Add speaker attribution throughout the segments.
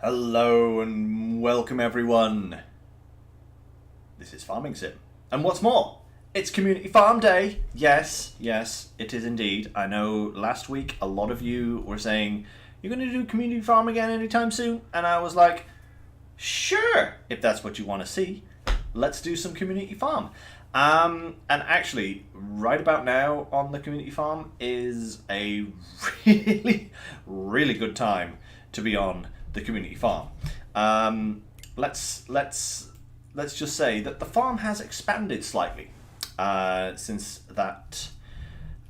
Speaker 1: Hello and welcome everyone. This is Farming Sim. And what's more, it's Community Farm Day. Yes, it is indeed. I know last week a lot of you were saying, you're going to do Community Farm again anytime soon? And I was like, sure, if that's what you want to see, let's do some Community Farm. And actually, right about now on the Community Farm is a really good time to be on the Community Farm. Let's just say that the farm has expanded slightly since that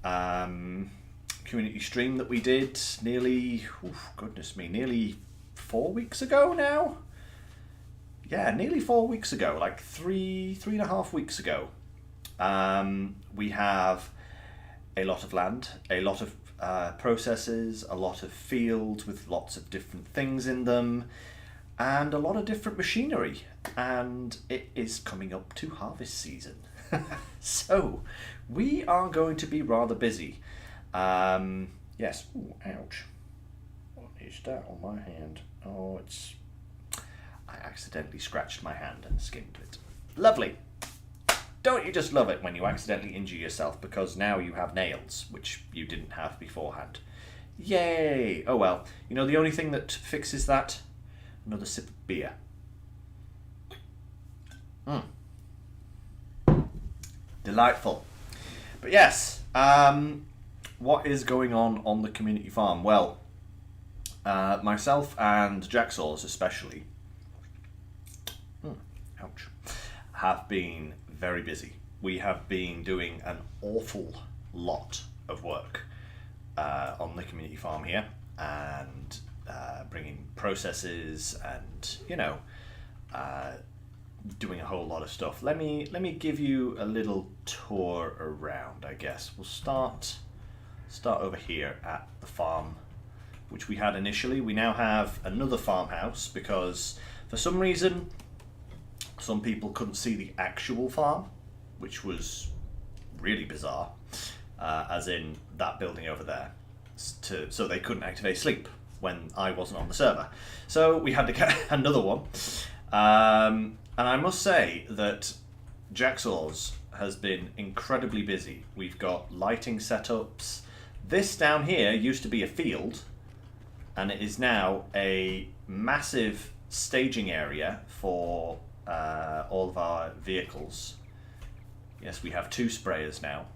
Speaker 1: community stream that we did nearly 4 weeks ago now. Yeah, nearly 4 weeks ago, like three and a half weeks ago. We have a lot of land, a lot of processes, a lot of fields with lots of different things in them, and a lot of different machinery. And it is coming up to harvest season. So we are going to be rather busy. Yes. Ooh, ouch. What is that on my hand? Oh, I accidentally scratched my hand and skinned it. Lovely. Don't you just love it when you accidentally injure yourself because now you have nails, which you didn't have beforehand? Yay! Oh well. You know the only thing that fixes that? Another sip of beer. Delightful. But yes, what is going on the community farm? Well, myself and Jacksaws especially, ouch, have been very busy. We have been doing an awful lot of work on the community farm here, and bringing processes and doing a whole lot of stuff. Let me give you a little tour around. I guess we'll start over here at the farm, which we had initially. We now have another farmhouse because for some reason some people couldn't see the actual farm, which was really bizarre, as in that building over there, so they couldn't activate sleep when I wasn't on the server. So we had to get another one. And I must say that Jacksaws has been incredibly busy. We've got lighting setups. This down here used to be a field, and it is now a massive staging area for all of our vehicles. Yes, we have 2 sprayers now,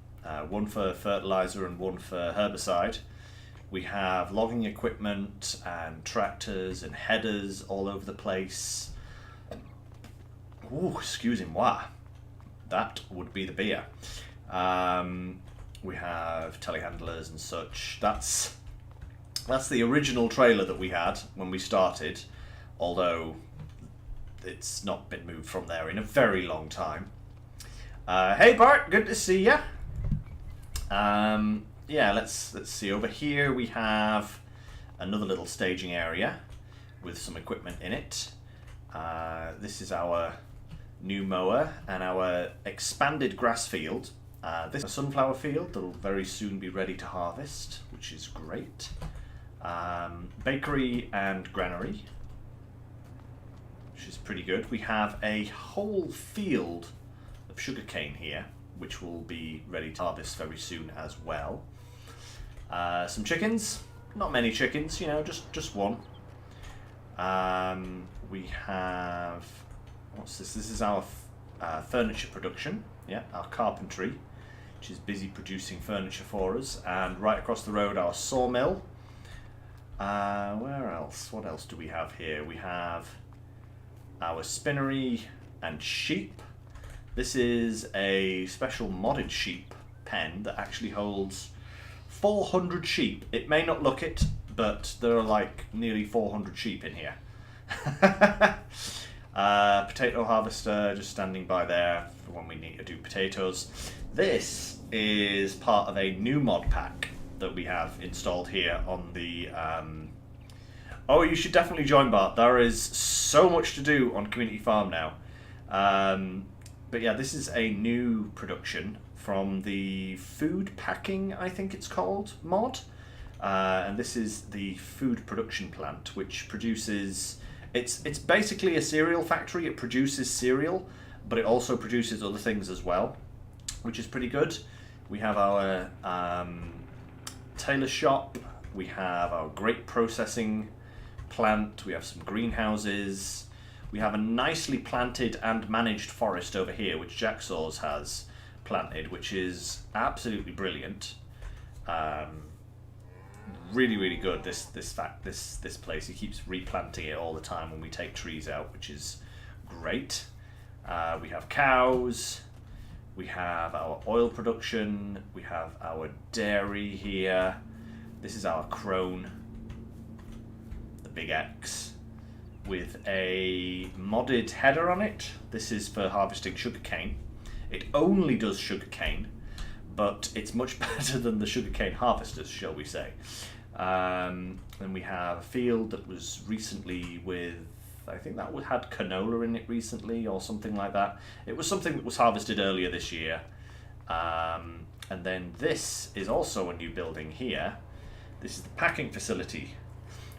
Speaker 1: one for fertilizer and one for herbicide. We have logging equipment and tractors and headers all over the place. Ooh, excusez-moi. That would be the beer. We have telehandlers and such. That's the original trailer that we had when we started, although it's not been moved from there in a very long time. Hey Bart, good to see ya. Yeah, let's see. Over here we have another little staging area with some equipment in it. This is our new mower and our expanded grass field. This is a sunflower field that will very soon be ready to harvest, which is great. Bakery and granary, which is pretty good. We have a whole field of sugarcane here, which will be ready to harvest very soon as well. Some chickens, not many chickens, just one. We have, what's this? This is our furniture production, our carpentry, which is busy producing furniture for us. And right across the road, our sawmill. Where else? What else do we have here? We have our spinnery and sheep. This is a special modded sheep pen that actually holds 400 sheep. It may not look it, but there are like nearly 400 sheep in here. Potato harvester just standing by there for when we need to do potatoes. This is part of a new mod pack that we have installed here on the... Oh, you should definitely join, Bart. There is so much to do on Community Farm now. But yeah, this is a new production from the food packing, I think it's called, mod. And this is the food production plant, which produces It's basically a cereal factory. It produces cereal, but it also produces other things as well, which is pretty good. We have our tailor shop. We have our grape processing plant. We have some greenhouses. We have a nicely planted and managed forest over here, which Jacksaws has planted, which is absolutely brilliant. Really, really good. This place. He keeps replanting it all the time when we take trees out, which is great. We have cows. We have our oil production. We have our dairy here. This is our crone, the big X, with a modded header on it. This is for harvesting sugarcane. It only does sugarcane, but it's much better than the sugarcane harvesters, shall we say. Then we have a field that was recently with, I think that had canola in it recently or something like that. It was something that was harvested earlier this year. And then this is also a new building here. This is the packing facility,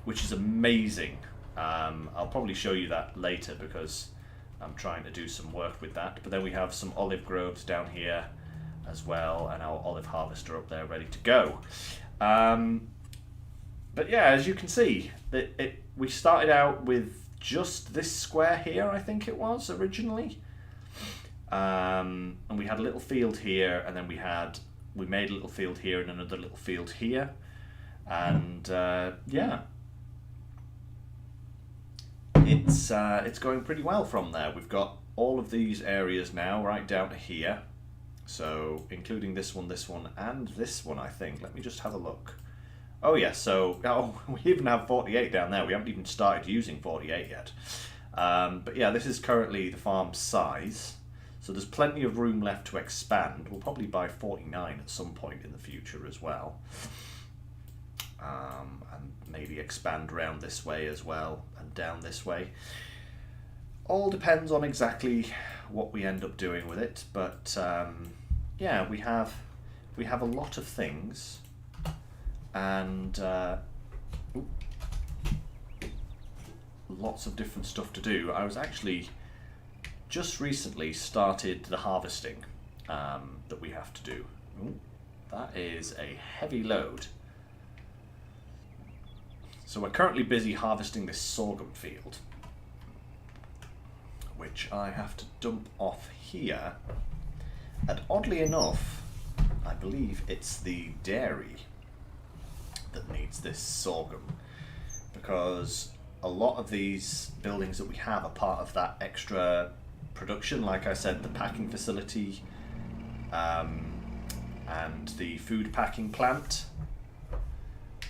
Speaker 1: which is amazing. I'll probably show you that later because I'm trying to do some work with that. But then we have some olive groves down here as well, and our olive harvester up there ready to go. But yeah, as you can see, we started out with just this square here, I think it was originally. And we had a little field here, and then we made a little field here and another little field here. And yeah, it's going pretty well from there. We've got all of these areas now right down to here, so including this one, and this one, I think. Let me just have a look. Oh yeah, so we even have 48 down there. We haven't even started using 48 yet. But yeah, this is currently the farm size, so there's plenty of room left to expand. We'll probably buy 49 at some point in the future as well. And maybe expand around this way as well and down this way. All depends on exactly what we end up doing with it, but yeah, we have a lot of things, and lots of different stuff to do. I was actually just recently started the harvesting that we have to do. Ooh, that is a heavy load. So we're currently busy harvesting this sorghum field, which I have to dump off here. And oddly enough, I believe it's the dairy that needs this sorghum, because a lot of these buildings that we have are part of that extra production. Like I said, the packing facility and the food packing plant,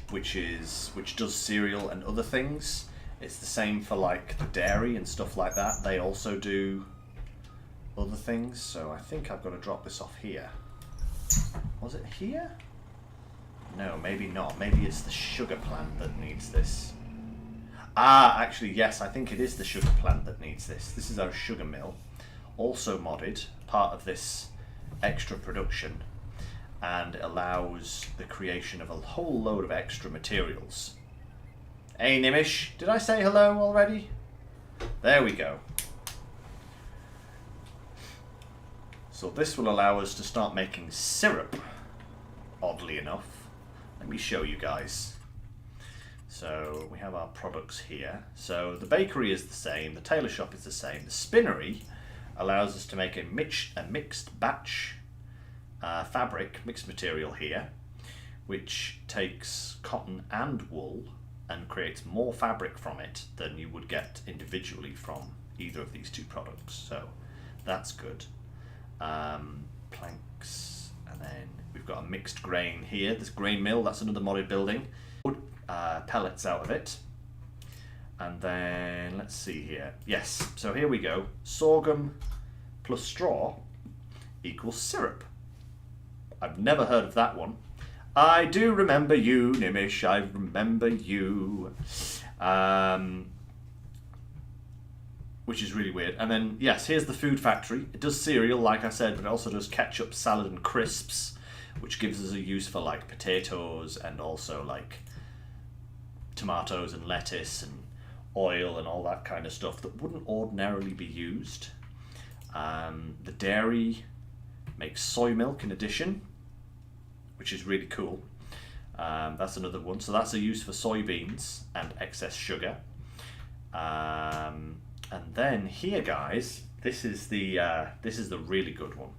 Speaker 1: which does cereal and other things. It's the same for like the dairy and stuff like that. They also do other things. So I think I've got to drop this off here. Was it here? No, maybe not. Maybe it's the sugar plant that needs this. Ah, actually, yes, I think it is the sugar plant that needs this. This is our sugar mill, also modded, part of this extra production, and it allows the creation of a whole load of extra materials. Hey Nimish, did I say hello already? There we go. So this will allow us to start making syrup, oddly enough. Let me show you guys. So we have our products here. So the bakery is the same, the tailor shop is the same. The spinnery allows us to make a mixed batch fabric, mixed material here, which takes cotton and wool and creates more fabric from it than you would get individually from either of these two products. So that's good. Planks, and then we've got a mixed grain here. This grain mill, that's another modded building. Pellets out of it. And then let's see here. Yes, so here we go. Sorghum plus straw equals syrup. I've never heard of that one. I do remember you, Nimish, I remember you. Which is really weird. And then, yes, here's the food factory. It does cereal, like I said, but it also does ketchup, salad, and crisps, which gives us a use for, like, potatoes and also, like, tomatoes and lettuce and oil and all that kind of stuff that wouldn't ordinarily be used. The dairy makes soy milk in addition, which is really cool. That's another one. So that's a use for soybeans and excess sugar. And then here, guys, this is the really good one.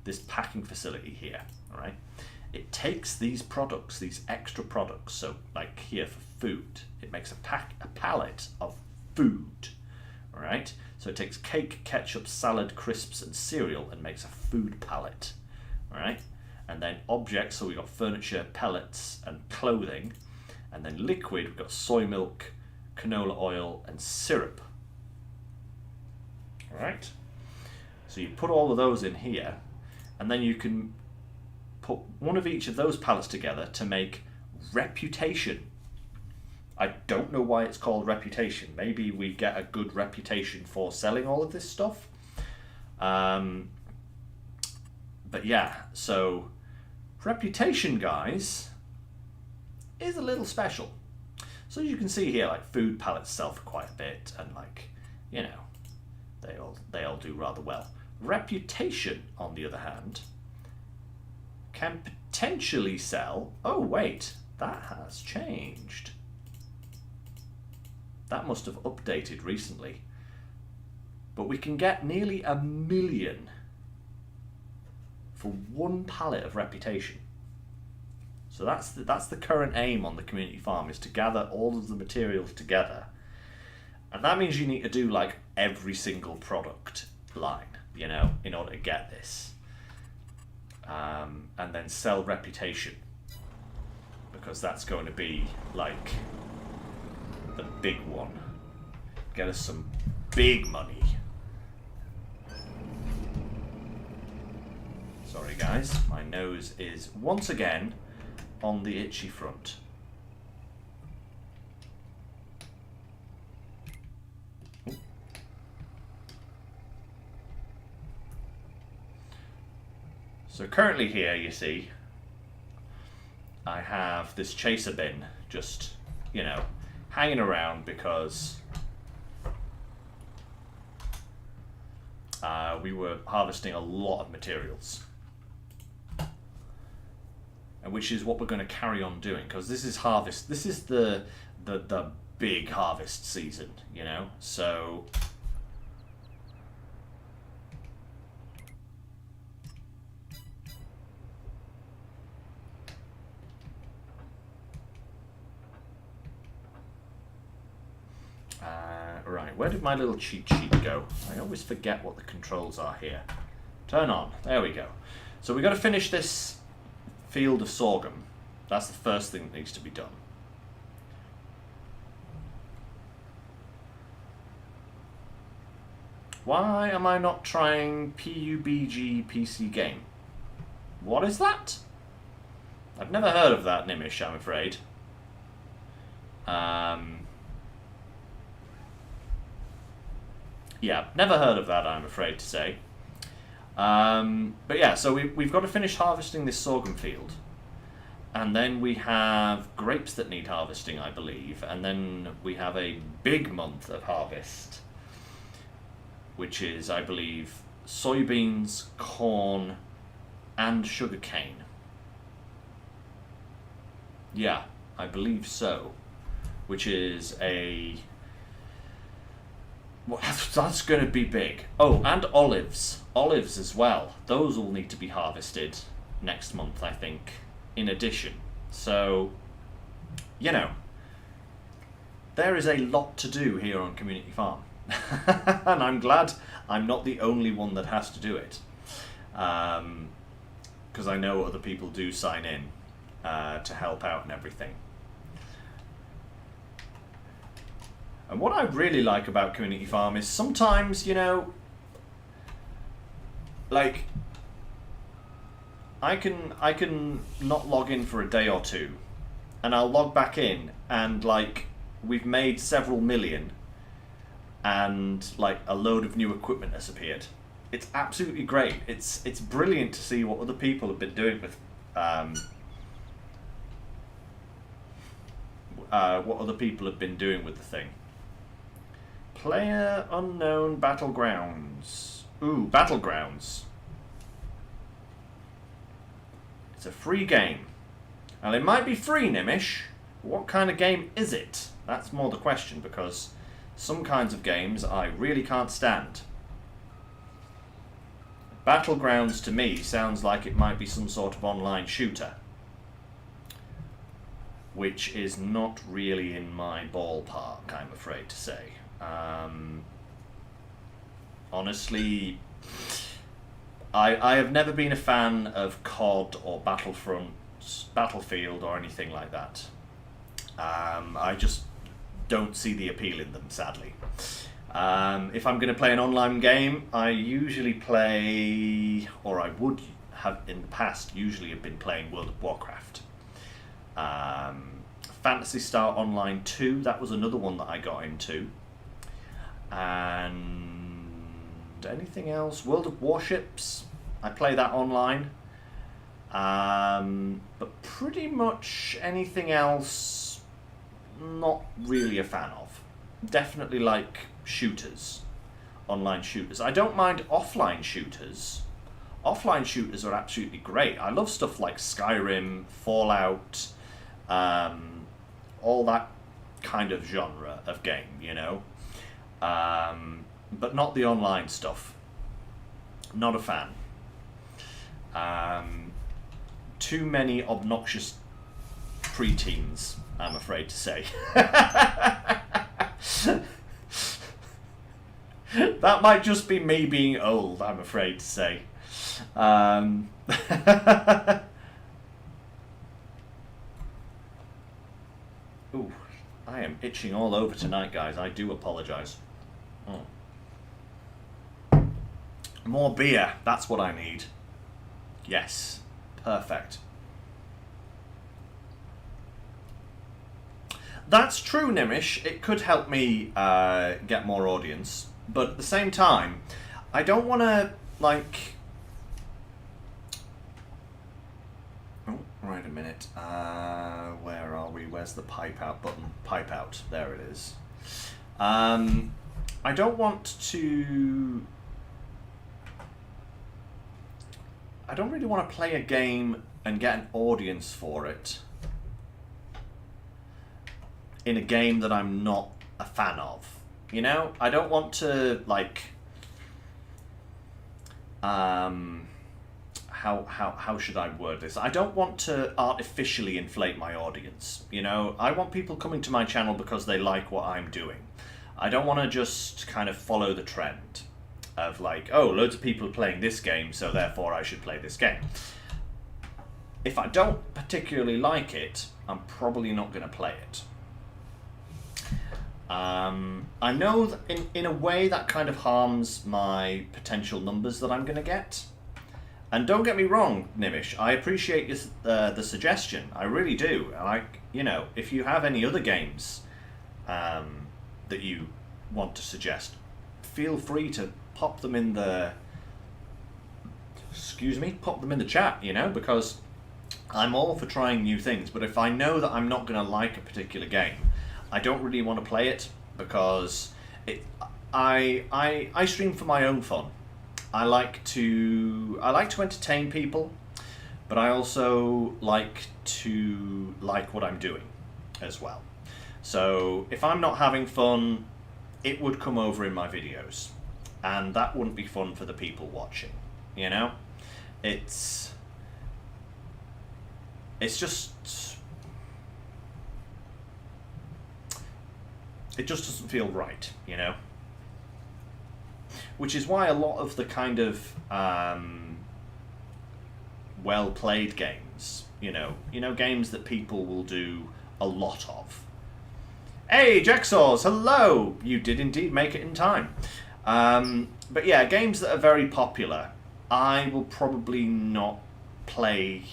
Speaker 1: This packing facility here, all right? It takes these products, these extra products, so like here for food, it makes a pallet of food, all right? So it takes cake, ketchup, salad, crisps, and cereal and makes a food pallet, all right? And then objects, so we've got furniture, pellets, and clothing. And then liquid, we've got soy milk, canola oil, and syrup, all right? So you put all of those in here, and then you can put one of each of those pallets together to make reputation. I don't know why it's called reputation. Maybe we get a good reputation for selling all of this stuff. But yeah, so reputation, guys, is a little special. So as you can see here, like food pallets sell for quite a bit, and like, you know, they all do rather well. Reputation, on the other hand, can potentially sell... Oh, wait, that has changed. That must have updated recently. But we can get nearly 1 million for one pallet of reputation. So that's the current aim on the community farm, is to gather all of the materials together. And that means you need to do like every single product line, you know, in order to get this. And then sell reputation, because that's going to be like the big one. Get us some big money. Sorry guys, my nose is once again on the itchy front. So currently here, you see, I have this chaser bin just, you know, hanging around because we were harvesting a lot of materials. And which is what we're going to carry on doing, because this is harvest. This is the big harvest season, you know. So right, where did my little cheat sheet go? I always forget what the controls are here. Turn on. There we go. So we've got to finish this field of sorghum. That's the first thing that needs to be done. Why am I not trying PUBG PC game? What is that? I've never heard of that, Nimish, I'm afraid. Yeah, never heard of that, I'm afraid to say. But yeah, so we've got to finish harvesting this sorghum field. And then we have grapes that need harvesting, I believe. And then we have a big month of harvest, which is, I believe, soybeans, corn, and sugarcane. Yeah, I believe so. Which is a... Well, that's going to be big. Oh, and olives. Olives as well. Those will need to be harvested next month, I think, in addition. So, you know, there is a lot to do here on Community Farm. And I'm glad I'm not the only one that has to do it. Because I know other people do sign in to help out and everything. And what I really like about Community Farm is sometimes, you know, like, I can not log in for a day or two, and I'll log back in, and like, we've made several million, and like a load of new equipment has appeared. It's absolutely great. It's brilliant to see what other people have been doing with what other people have been doing with the thing. Player unknown Battlegrounds. Ooh, Battlegrounds. It's a free game. Now, it might be free, Nimish. What kind of game is it? That's more the question, because some kinds of games I really can't stand. Battlegrounds to me sounds like it might be some sort of online shooter, which is not really in my ballpark, I'm afraid to say. Honestly, I have never been a fan of COD or Battlefield or anything like that. I just don't see the appeal in them, sadly. If I'm going to play an online game, I usually play, or I would have in the past, usually have been playing World of Warcraft. Phantasy Star Online 2, that was another one that I got into. And anything else? World of Warships, I play that online. But pretty much anything else, not really a fan of. Definitely like shooters, online shooters. I don't mind offline shooters. Offline shooters are absolutely great. I love stuff like Skyrim, Fallout, all that kind of genre of game, you know. But not the online stuff. Not a fan. Too many obnoxious preteens, I'm afraid to say. That might just be me being old, I'm afraid to say. Ooh, I am itching all over tonight, guys. I do apologise. More beer, that's what I need. Yes, perfect. That's true, Nimish. It could help me get more audience. But at the same time, I don't want to, like... Oh, right a minute. Where are we? Where's the pipe out button? Pipe out. There it is. I don't want to... I don't really want to play a game and get an audience for it in a game that I'm not a fan of. You know? I don't want to, like... how should I word this? I don't want to artificially inflate my audience. You know? I want people coming to my channel because they like what I'm doing. I don't want to just kind of follow the trend of like, oh, loads of people are playing this game, so therefore I should play this game. If I don't particularly like it, I'm probably not going to play it. I know that in a way that kind of harms my potential numbers that I'm going to get. And don't get me wrong, Nimish, I appreciate the suggestion. I really do. Like, you know, if you have any other games that you want to suggest, feel free to pop them in the... pop them in the chat, you know, because I'm all for trying new things, but if I know that I'm not going to like a particular game, I don't really want to play it because I stream for my own fun. I like to entertain people, but I also like to like what I'm doing as well. So if I'm not having fun, it would come over in my videos, and that wouldn't be fun for the people watching, you know? It's just... it just doesn't feel right, you know? Which is why a lot of the kind of well-played games, you know, games that people will do a lot of. Hey, Jigsaws, hello! You did indeed make it in time. But yeah, games that are very popular, I will probably not play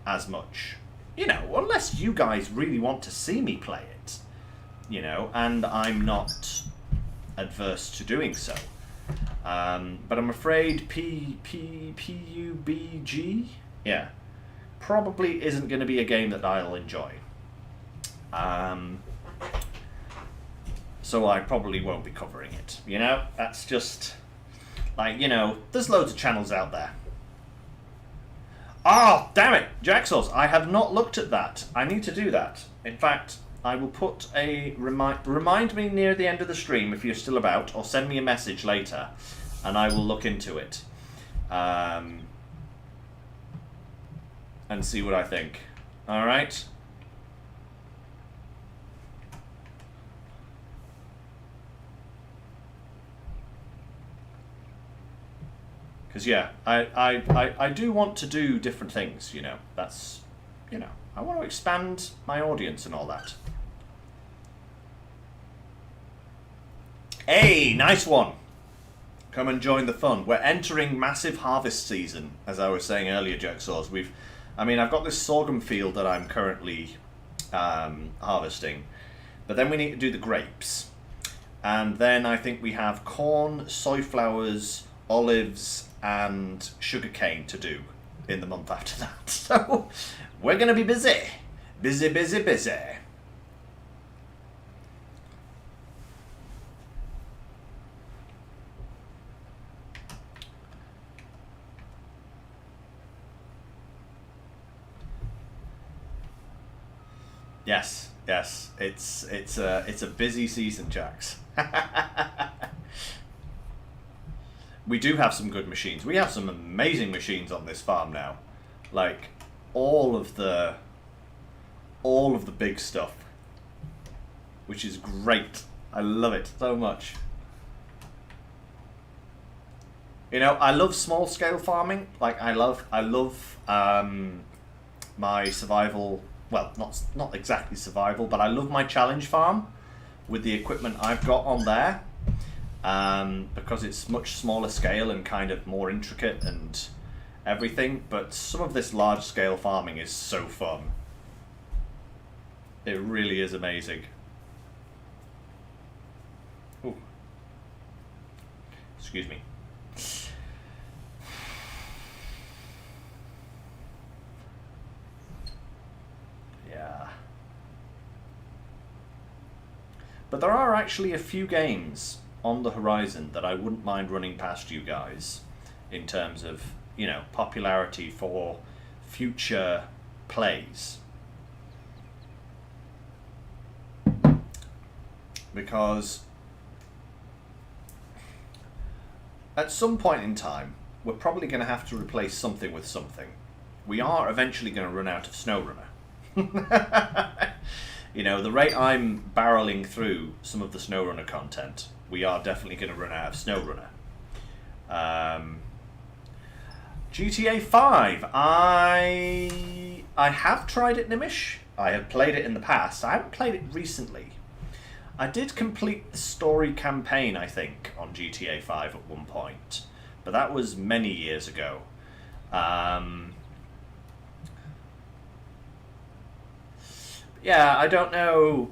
Speaker 1: as much. You know, unless you guys really want to see me play it. You know, and I'm not adverse to doing so. But I'm afraid PUBG, yeah, probably isn't going to be a game that I'll enjoy. so I probably won't be covering it. You know, that's just, like, you know, there's loads of channels out there. Oh, damn it, Jaxos, I have not looked at that. I need to do that. In fact, I will put a remind me near the end of the stream if you're still about, or send me a message later, and I will look into it. And see what I think. Alright? Because, yeah, I do want to do different things, you know. That's, you know, I want to expand my audience and all that. Hey, nice one. Come and join the fun. We're entering massive harvest season, as I was saying earlier, Jacksaws. I've got this sorghum field that I'm currently harvesting, but then we need to do the grapes. And then I think we have corn, soy flowers, olives, and sugarcane to do in the month after that. So we're going to be busy. Busy, busy, busy. Yes, yes, it's a busy season, Jax. We do have some good machines. We have some amazing machines on this farm now, like all of the big stuff, which is great. I love it so much. You know, I love small scale farming. Like I love my survival. Well, not exactly survival, but I love my challenge farm with the equipment I've got on there, because it's much smaller scale and kind of more intricate and everything. But some of this large scale farming is so fun. It really is amazing. Ooh. Excuse me. But there are actually a few games on the horizon that I wouldn't mind running past you guys in terms of, you know, popularity for future plays. Because at some point in time, we're probably going to have to replace something with something. We are eventually going to run out of SnowRunner. You know, the rate I'm barreling through some of the SnowRunner content, we are definitely going to run out of SnowRunner. GTA 5, I have tried it, Nimish. I have played it in the past. I haven't played it recently. I did complete the story campaign, I think, on GTA 5 at one point, but that was many years ago. Yeah, I don't know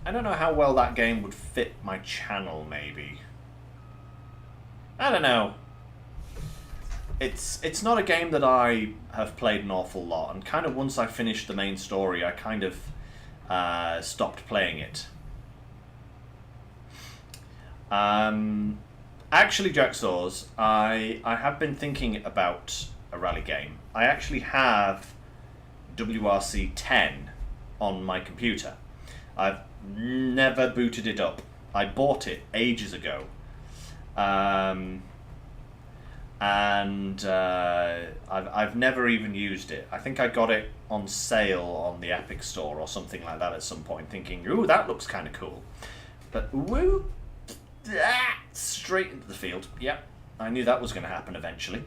Speaker 1: how well that game would fit my channel, maybe. I don't know. It's not a game that I have played an awful lot, and kind of once I finished the main story, I kind of stopped playing it. Actually, Jacksaws, I have been thinking about a rally game. I actually have WRC 10 on my computer. I've never booted it up. I bought it ages ago, and I've never even used it. I think I got it on sale on the Epic Store or something like that at some point, thinking, ooh, that looks kind of cool. But woo, straight into the field. Yep, I knew that was going to happen eventually.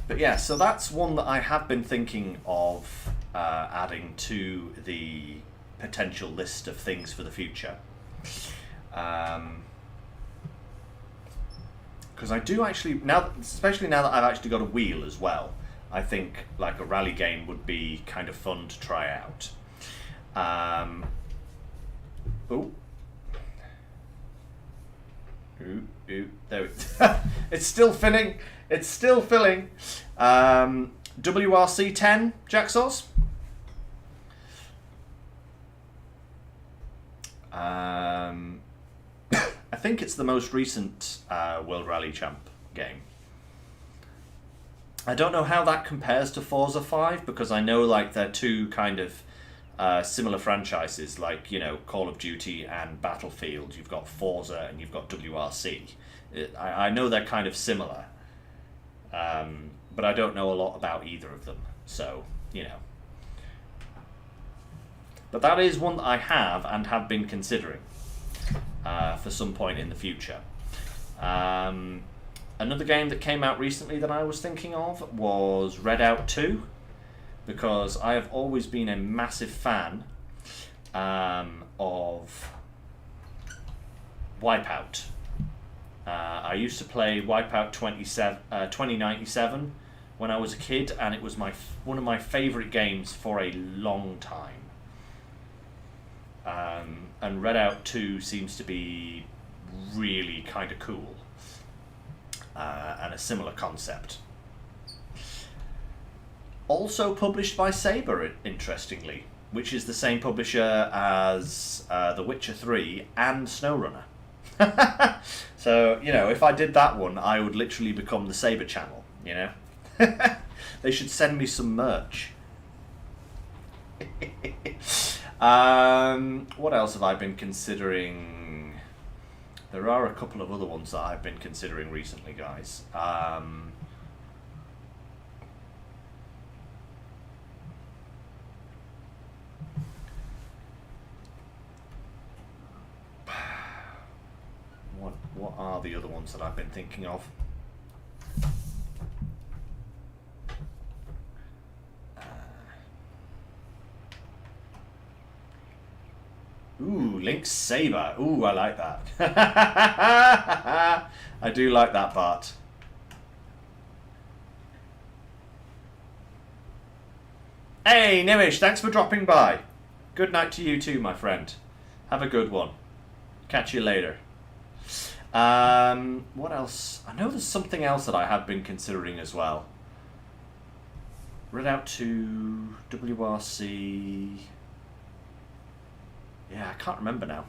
Speaker 1: But yeah, so that's one that I have been thinking of adding to the potential list of things for the future. Because I do actually, now, especially now that I've actually got a wheel as well, I think like a rally game would be kind of fun to try out. Ooh, there we it's still filling. It's still filling. WRC 10, Jacksaws. I think it's the most recent World Rally Champ game. I don't know how that compares to Forza 5 because I know like they're two kind of similar franchises, like, you know, Call of Duty and Battlefield. You've got Forza and you've got WRC. I know they're kind of similar, but I don't know a lot about either of them, so, you know. But that is one that I have and have been considering for some point in the future. Another game that came out recently that I was thinking of was Redout 2, because I have always been a massive fan of Wipeout. I used to play Wipeout 2097 when I was a kid, and it was one of my favourite games for a long time. And Redout 2 seems to be really kind of cool, and a similar concept. Also published by Saber, interestingly, which is the same publisher as The Witcher 3 and SnowRunner. So, you know, if I did that one, I would literally become the Saber channel, you know? They should send me some merch. What else have I been considering? There are a couple of other ones that I've been considering recently, guys. What are the other ones that I've been thinking of? Ooh, Lynx Saber. Ooh, I like that. I do like that part. Hey, Nimish, thanks for dropping by. Good night to you too, my friend. Have a good one. Catch you later. What else? I know there's something else that I have been considering as well. Redout 2, WRC... Yeah, I can't remember now.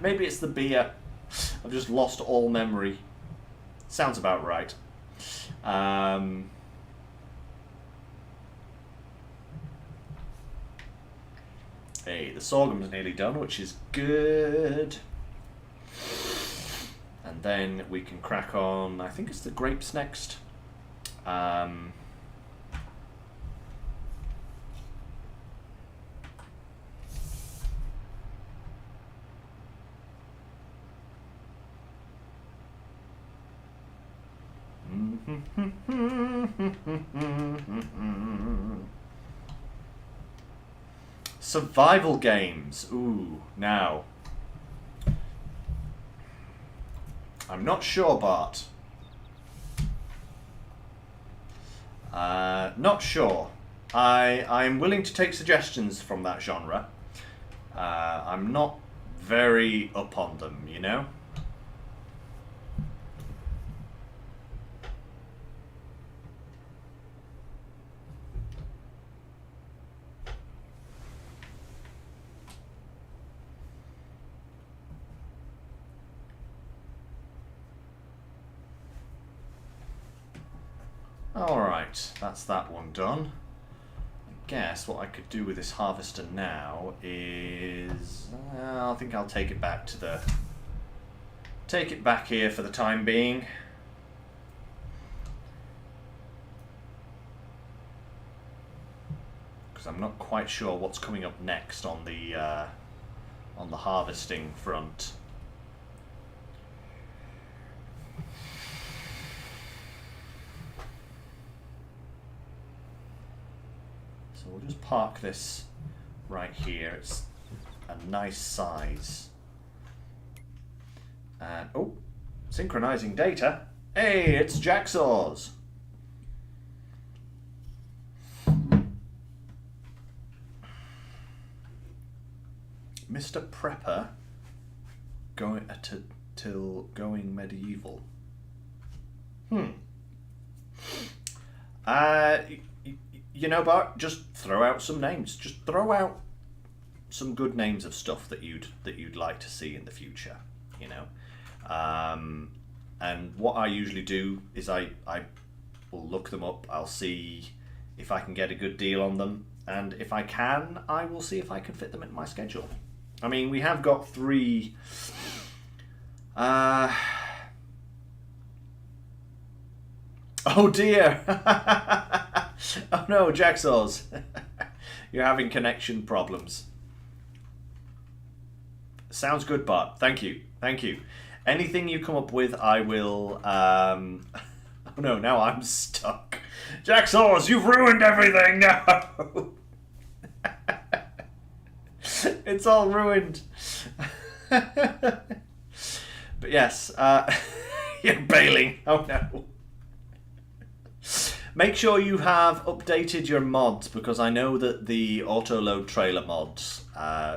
Speaker 1: Maybe it's the beer. I've just lost all memory. Sounds about right. Hey, the sorghum's nearly done, which is good. And then we can crack on. I think it's the grapes next. Survival games. Ooh, now. I'm not sure, Bart. Not sure. I'm willing to take suggestions from that genre. I'm not very up on them, you know? Alright, that's that one done. I guess what I could do with this harvester now is... I think I'll take it back to the... Take it back here for the time being. Because I'm not quite sure what's coming up next on the harvesting front. So we'll just park this right here. It's a nice size. And, oh, synchronizing data. Hey, it's Jacksaws. Mr. Prepper going till going medieval. You know, Bart, just throw out some names. Just throw out some good names of stuff that you'd like to see in the future, you know. And what I usually do is I will look them up. I'll see if I can get a good deal on them, and if I can, I will see if I can fit them into my schedule. I mean, we have got 3. Oh dear! Oh no, Jacksaws! You're having connection problems. Sounds good, Bart. Thank you. Thank you. Anything you come up with, I will... Oh no, now I'm stuck. Jacksaws, you've ruined everything! No! It's all ruined. But yes, you're bailing. Oh no. Make sure you have updated your mods, because I know that the auto-load trailer mods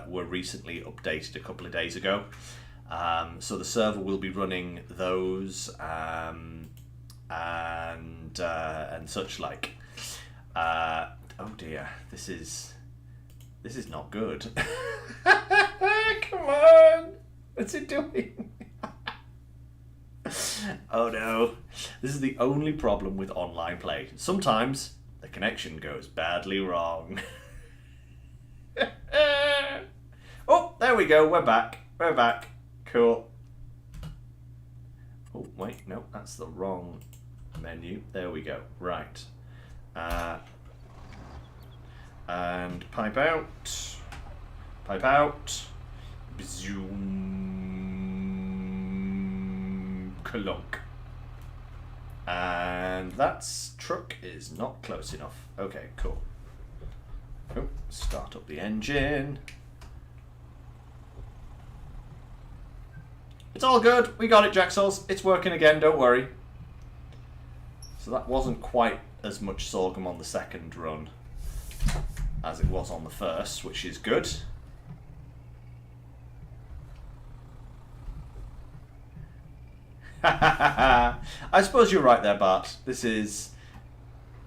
Speaker 1: were recently updated a couple of days ago. So the server will be running those and such like. Oh dear, this is not good. Come on, what's it doing? Oh no, this is the only problem with online play. Sometimes the connection goes badly wrong. Oh, there we go, we're back. We're back. Cool. Oh, wait, no, that's the wrong menu. There we go. Right. And pipe out. Pipe out. Zoom. Clunk. And that truck is not close enough. Okay, cool. Oh, start up the engine. It's all good. We got it, Jacksaws. It's working again, don't worry. So that wasn't quite as much sorghum on the second run as it was on the first, which is good. I suppose you're right there, Bart. This is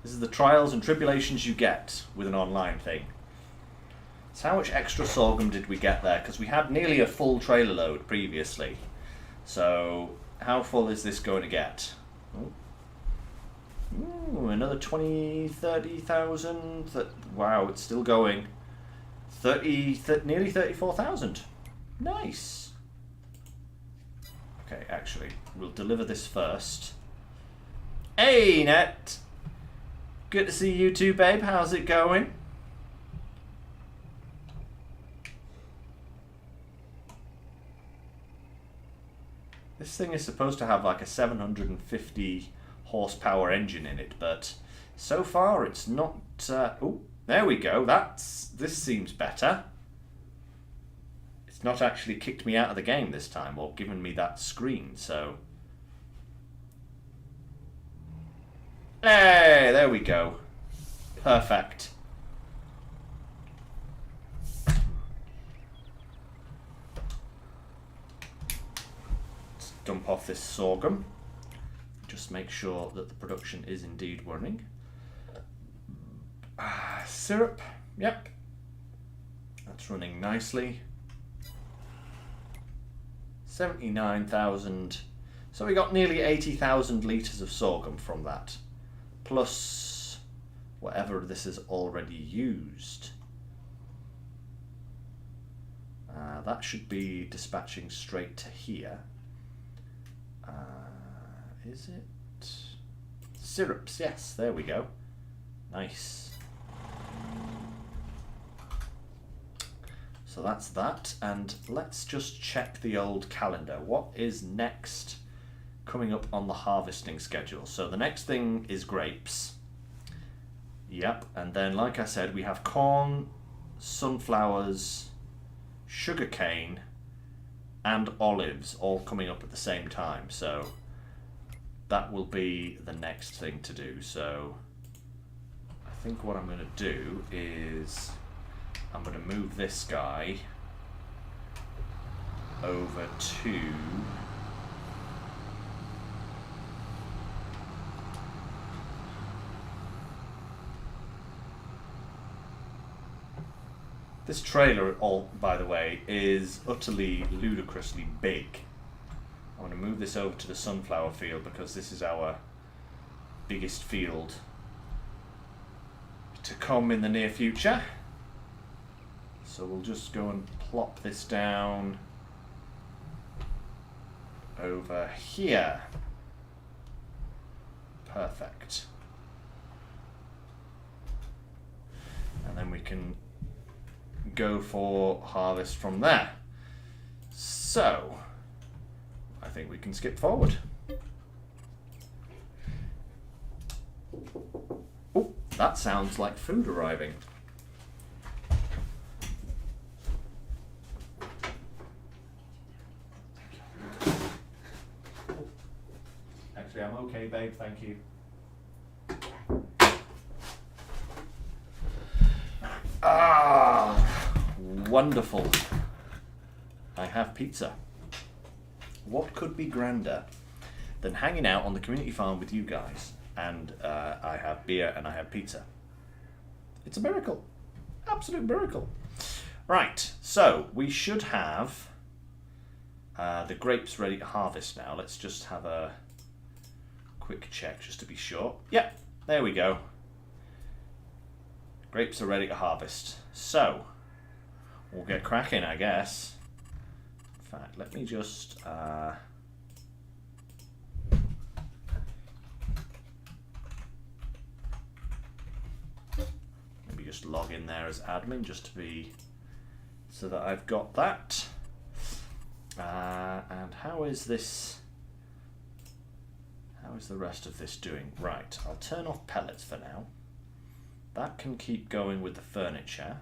Speaker 1: the trials and tribulations you get with an online thing. So how much extra sorghum did we get there? Because we had nearly a full trailer load previously. So how full is this going to get? Ooh, another 20, 30,000. Wow, it's still going. Nearly 34,000. Nice. Okay, actually, we'll deliver this first. Hey, Net. Good to see you too, babe. How's it going? This thing is supposed to have like a 750 horsepower engine in it, but so far it's not... oh, there we go. This seems better. It's not actually kicked me out of the game this time or given me that screen, so... Hey, there we go. Perfect. Let's dump off this sorghum. Just make sure that the production is indeed running. Syrup, yep. That's running nicely. 79,000. So we got nearly 80,000 litres of sorghum from that. Plus whatever this is already used. That should be dispatching straight to here. Is it? Syrups, yes, there we go. Nice. So that's that, and let's just check the old calendar. What is next coming up on the harvesting schedule? So the next thing is grapes. Yep, and then like I said, we have corn, sunflowers, sugarcane, and olives all coming up at the same time. So that will be the next thing to do. So I think what I'm going to do is I'm going to move this guy over to This trailer, by the way, is utterly ludicrously big. I want to move this over to the sunflower field because this is our biggest field to come in the near future. So we'll just go and plop this down over here. Perfect. And then we can go for harvest from there. So I think we can skip forward. Oh, that sounds like food arriving. Actually, I'm okay, babe, thank you. Ah, wonderful. I have pizza. What could be grander than hanging out on the community farm with you guys? And I have beer and I have pizza. It's a miracle. Absolute miracle. Right, so we should have the grapes ready to harvest now. Let's just have a quick check just to be sure. Yep, there we go. Grapes are ready to harvest. So we'll get cracking, I guess. In fact, let me just maybe just log in there as admin just to be so that I've got that. And how is this? How is the rest of this doing? Right, I'll turn off pellets for now. That can keep going with the furniture.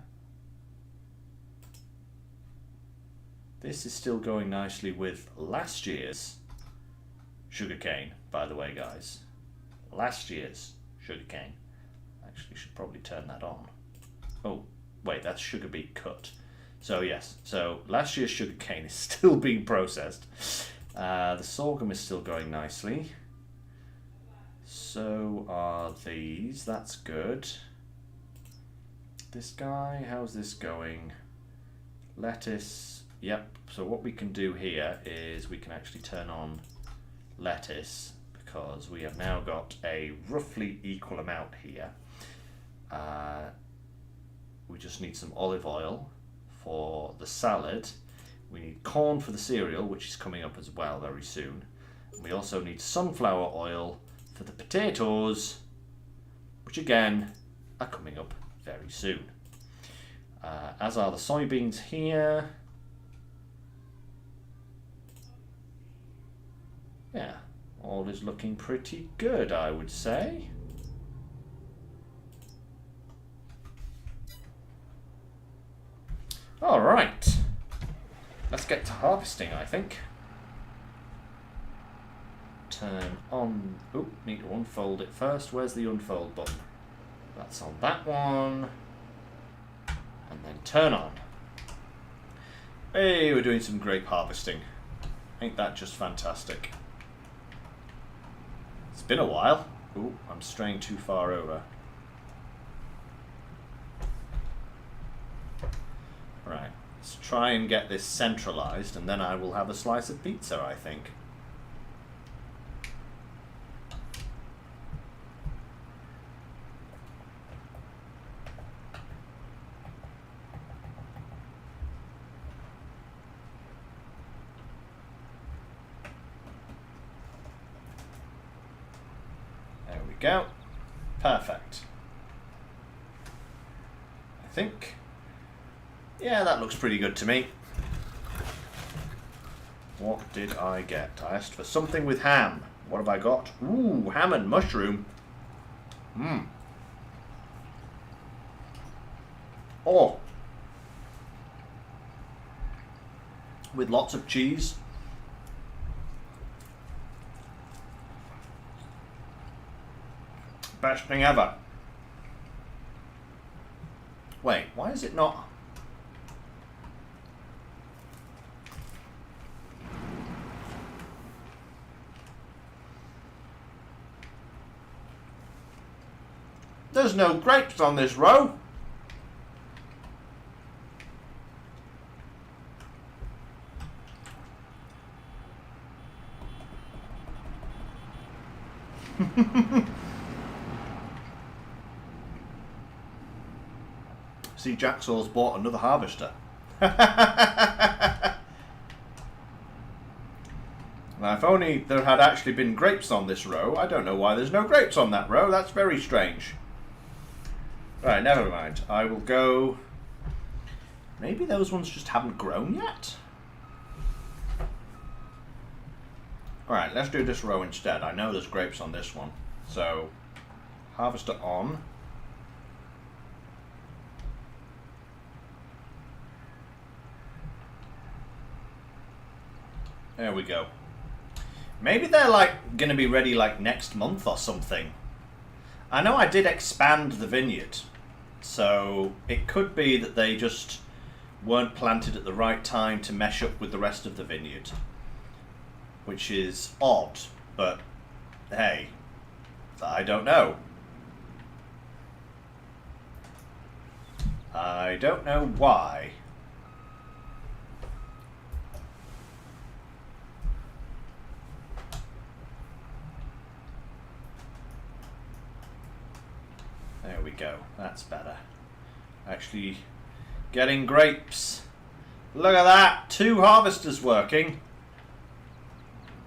Speaker 1: This is still going nicely with last year's sugarcane, by the way, guys. Last year's sugarcane. Actually, should probably turn that on. Oh, wait, that's sugar beet cut. So yes, so last year's sugarcane is still being processed. The sorghum is still going nicely. So are these. That's good. This guy, how's this going? Lettuce. Yep, so what we can do here is we can actually turn on lettuce because we have now got a roughly equal amount here. We just need some olive oil for the salad. We need corn for the cereal, which is coming up as well very soon. And we also need sunflower oil for the potatoes, which again are coming up very soon. As are the soybeans here. Yeah, all is looking pretty good, I would say. All right, let's get to harvesting, I think. Turn on, oh, need to unfold it first. Where's the unfold button? That's on that one. And then turn on. Hey, we're doing some grape harvesting. Ain't that just fantastic? It's been a while. Ooh, I'm straying too far over. Right, let's try and get this centralized and then I will have a slice of pizza, I think. There we go. Perfect. I think. Yeah, that looks pretty good to me. What did I get? I asked for something with ham. What have I got? Ooh, ham and mushroom. Mmm. Oh. With lots of cheese. Best thing ever. Wait, why is it not? There's no grapes on this row. See, Jacksaw's bought another harvester. Now, if only there had actually been grapes on this row. I don't know why there's no grapes on that row. That's very strange. Right, never mind. I will go... Maybe those ones just haven't grown yet? Alright, let's do this row instead. I know there's grapes on this one. So, harvester on. There we go. Maybe they're like going to be ready like next month or something. I know I did expand the vineyard, so it could be that they just weren't planted at the right time to mesh up with the rest of the vineyard, which is odd, but hey, I don't know. I don't know why. There we go, that's better. Actually getting grapes. Look at that, 2 harvesters working.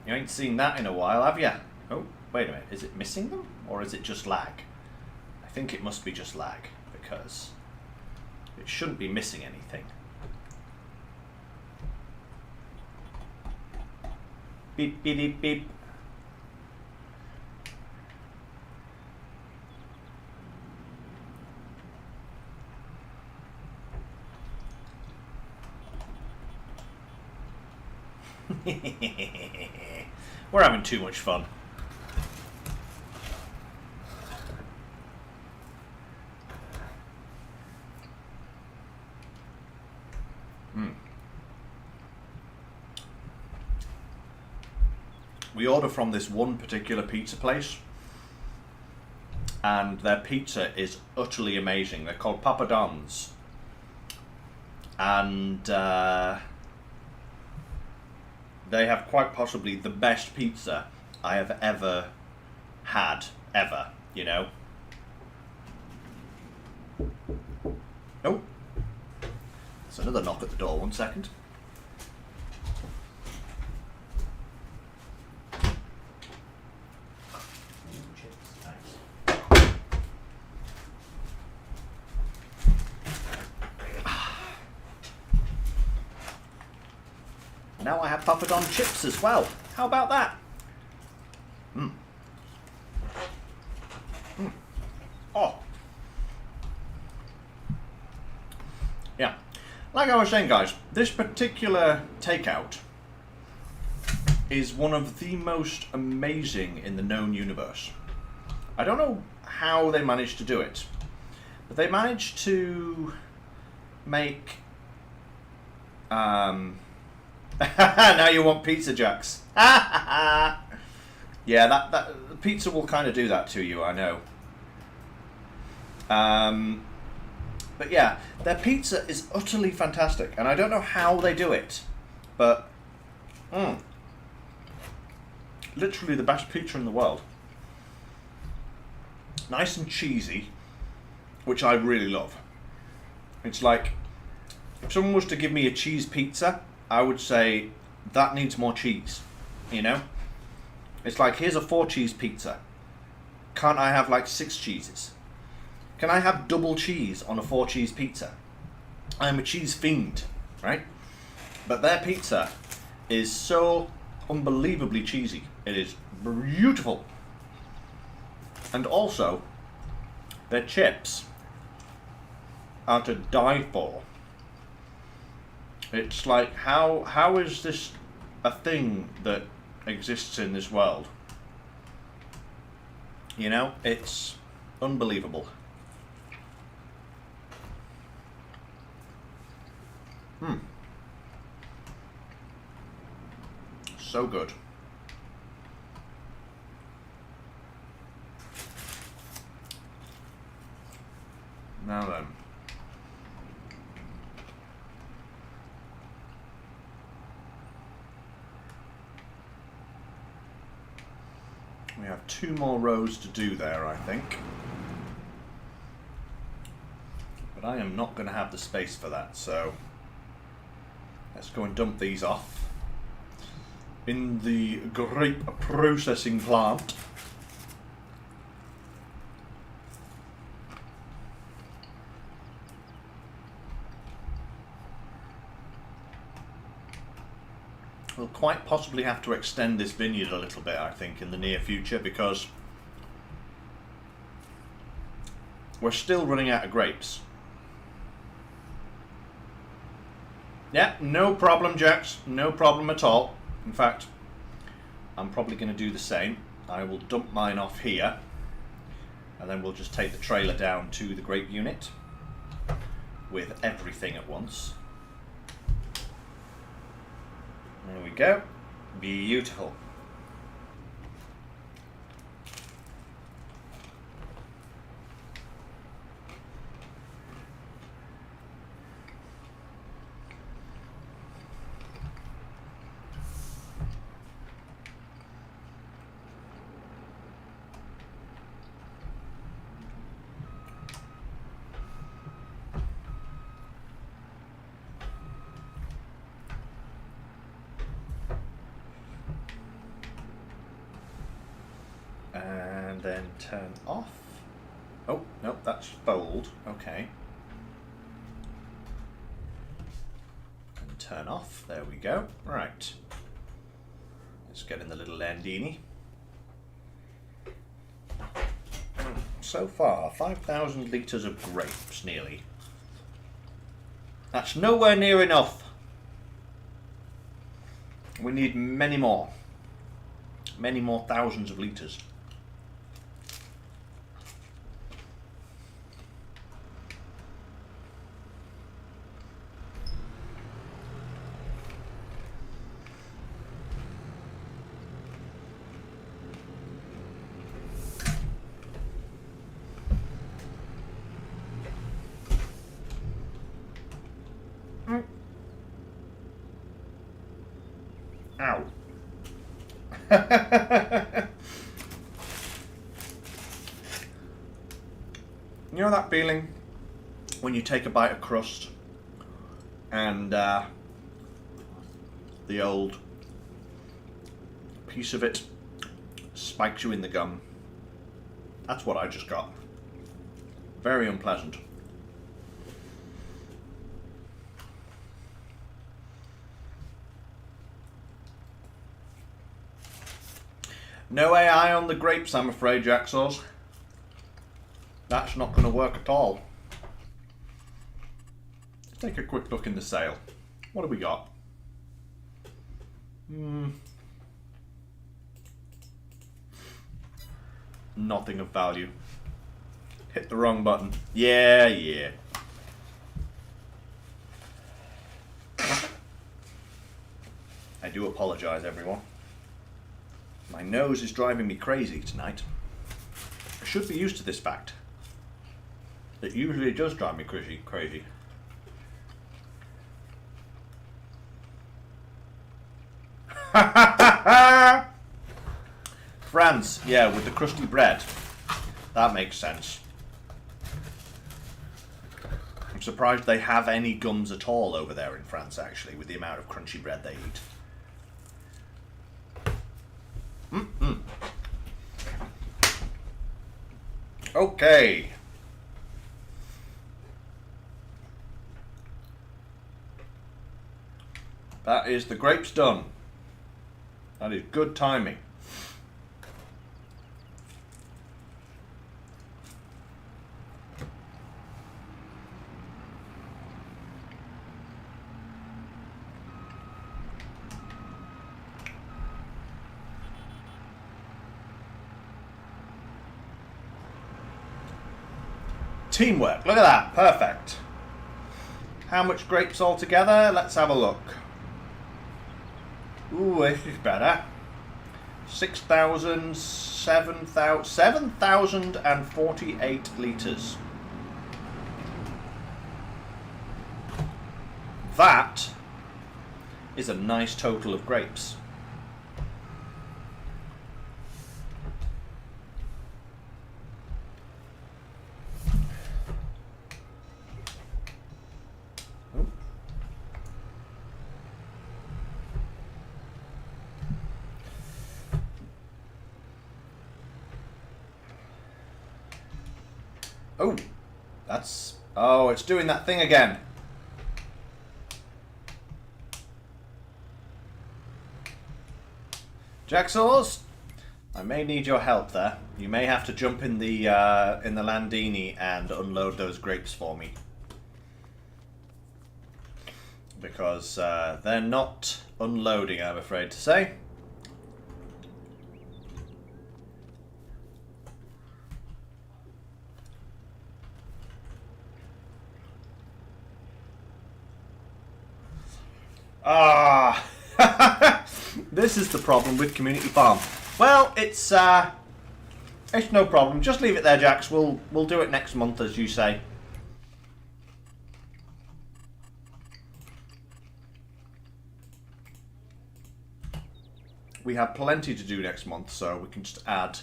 Speaker 1: You ain't seen that in a while, have you? Oh, wait a minute, is it missing them? Or is it just lag? I think it must be just lag, because it shouldn't be missing anything. Beep, beep, beep, beep. We're having too much fun. We order from this one particular pizza place, and their pizza is utterly amazing. They're called Papa Don's, and they have quite possibly the best pizza I have ever had, you know. Oh, there's another knock at the door, 1 second. Now I have Papa Don chips as well. How about that? Oh. Yeah. Like I was saying, guys, this particular takeout is one of the most amazing in the known universe. I don't know how they managed to do it, but they managed to make... Now you want pizza, Jacks. Yeah, that pizza will kind of do that to you, I know. But yeah, their pizza is utterly fantastic, and I don't know how they do it, but literally the best pizza in the world. Nice and cheesy, which I really love. It's like, if someone was to give me a cheese pizza, I would say, that needs more cheese, you know? It's like, here's a 4 cheese pizza. Can't I have like 6 cheeses? Can I have double cheese on a 4 cheese pizza? I'm a cheese fiend, right? But their pizza is so unbelievably cheesy. It is beautiful. And also, their chips are to die for. It's like, how is this a thing that exists in this world? You know, it's unbelievable. So good. Now then. We have 2 more rows to do there, I think. But I am not going to have the space for that, so let's go and dump these off in the grape processing plant. We'll quite possibly have to extend this vineyard a little bit, I think, in the near future, because we're still running out of grapes. Yeah, no problem, Jax. No problem at all. In fact, I'm probably going to do the same. I will dump mine off here, and then we'll just take the trailer down to the grape unit with everything at once. There we go. Beautiful. And then turn off. Oh, no, that's fold. Okay. And turn off. There we go. Right. Let's get in the little Landini. So far, 5,000 litres of grapes, nearly. That's nowhere near enough. We need many more. Many more thousands of litres. Ow. You know that feeling when you take a bite of crust and the old piece of it spikes you in the gum? That's what I just got. Very unpleasant. No AI on the grapes, I'm afraid, Jaxos. That's not going to work at all. Let's take a quick look in the sale. What have we got? Nothing of value. Hit the wrong button. Yeah. I do apologise, everyone. My nose is driving me crazy tonight. I should be used to this fact. It usually does drive me crazy. France, yeah, with the crusty bread. That makes sense. I'm surprised they have any gums at all over there in France, actually, with the amount of crunchy bread they eat. Okay. That is the grapes done. That is good timing. Teamwork, look at that, perfect. How much grapes altogether? Let's have a look. Ooh, this is better. 7,048 litres. That is a nice total of grapes. Oh, that's... Oh, it's doing that thing again. Jacksaws, I may need your help there. You may have to jump in the Landini and unload those grapes for me. Because they're not unloading, I'm afraid to say. Ah, this is the problem with Community Farm. Well, it's no problem. Just leave it there, Jax. We'll do it next month, as you say. We have plenty to do next month, so we can just add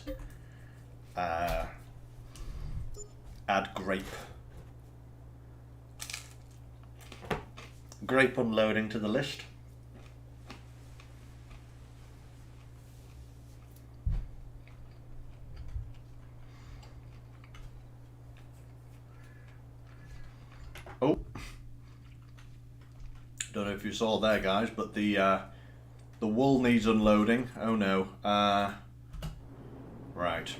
Speaker 1: grape unloading to the list. Oh, don't know if you saw there, guys, but the wool needs unloading. Oh no. Right.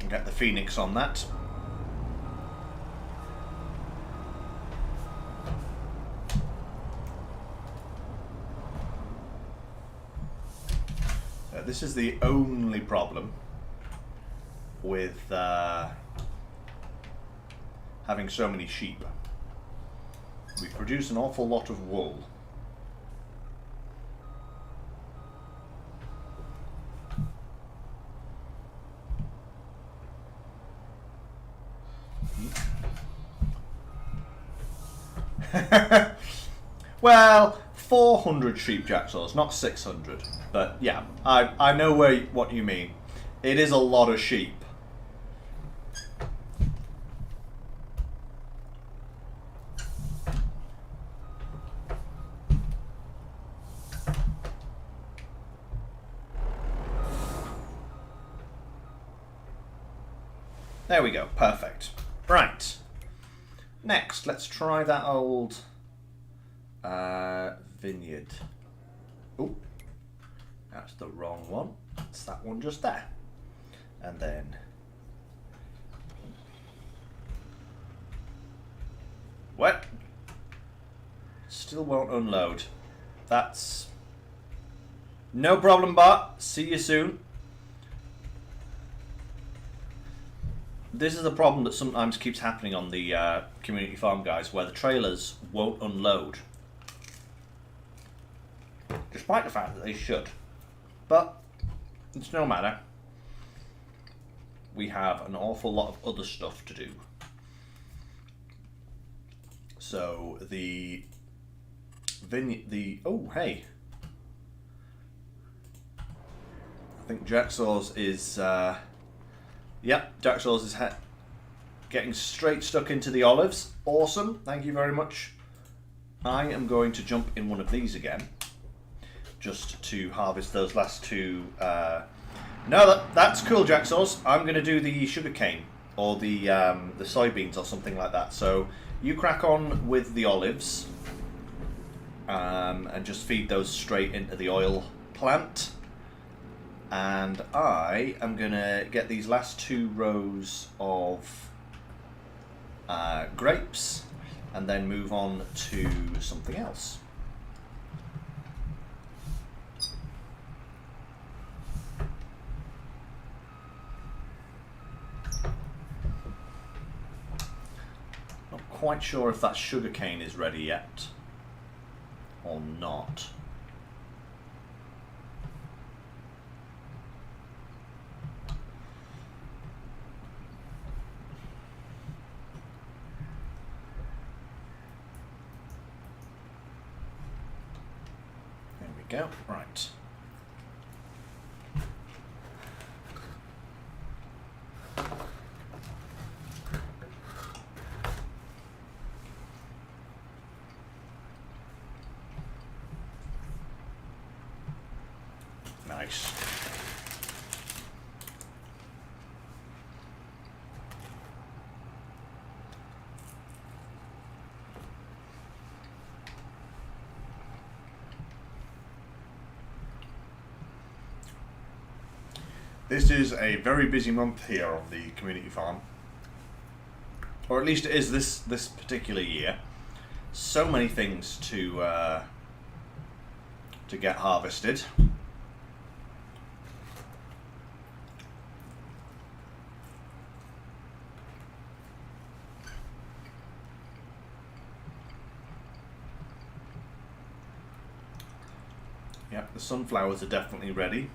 Speaker 1: Get the Phoenix on that. This is the only problem with having so many sheep. We produce an awful lot of wool. Well, 400 sheep, Jacksaws, not 600. But yeah, I know what you mean. It is a lot of sheep. There we go, perfect. Right. Next, let's try that old vineyard. Oh, that's the wrong one. It's that one just there. And then... What? Still won't unload. That's... No problem, Bart. See you soon. This is a problem that sometimes keeps happening on the community farm, guys, where the trailers won't unload. Despite the fact that they should. But it's no matter. We have an awful lot of other stuff to do. So the oh hey, I think Jacksaw's is yep, Jacksaw's is getting straight stuck into the olives. Awesome, thank you very much. I am going to jump in one of these again, just to harvest those last two. No, that's cool, Jacksaws. I'm going to do the sugarcane or the soybeans or something like that. So you crack on with the olives and just feed those straight into the oil plant. And I am going to get these last two rows of grapes and then move on to something else. Quite sure if that sugarcane is ready yet or not. There we go. Right. Nice. This is a very busy month here on the community farm. Or at least it is this particular year. So many things to get harvested. Yep, the sunflowers are definitely ready.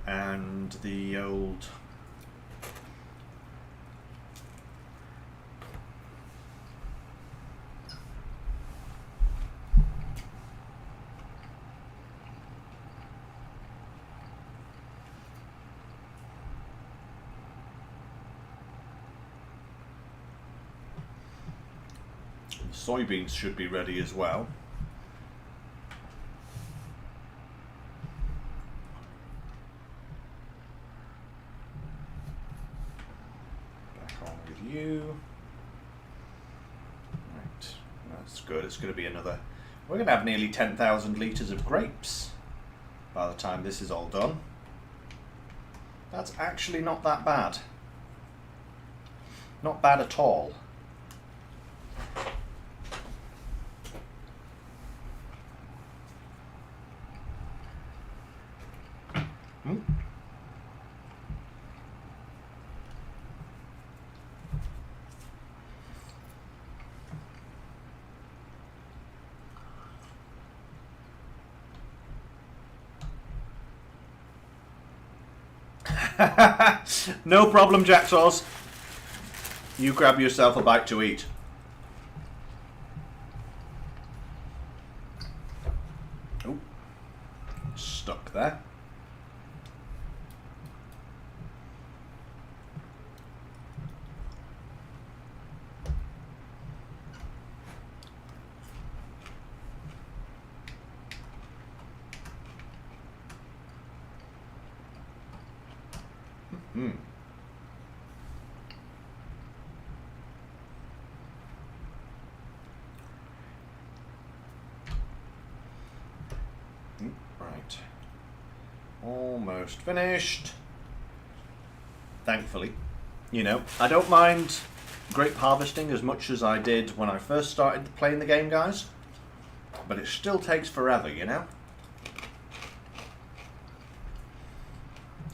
Speaker 1: And the old soybeans should be ready as well. You. Right, that's good. It's going to be another. We're going to have nearly 10,000 litres of grapes by the time this is all done. That's actually not that bad. Not bad at all. No problem, Jacksaws. You grab yourself a bite to eat. Oh, stuck there. Right. Almost finished. Thankfully. You know, I don't mind grape harvesting as much as I did when I first started playing the game, guys. But it still takes forever, you know?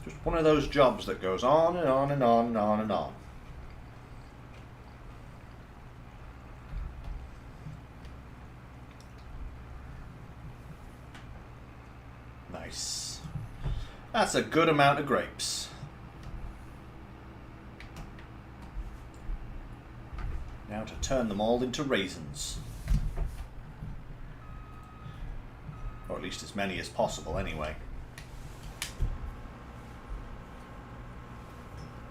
Speaker 1: Just one of those jobs that goes on and on and on and on and on. Nice. That's a good amount of grapes. Now to turn them all into raisins. Or at least as many as possible anyway.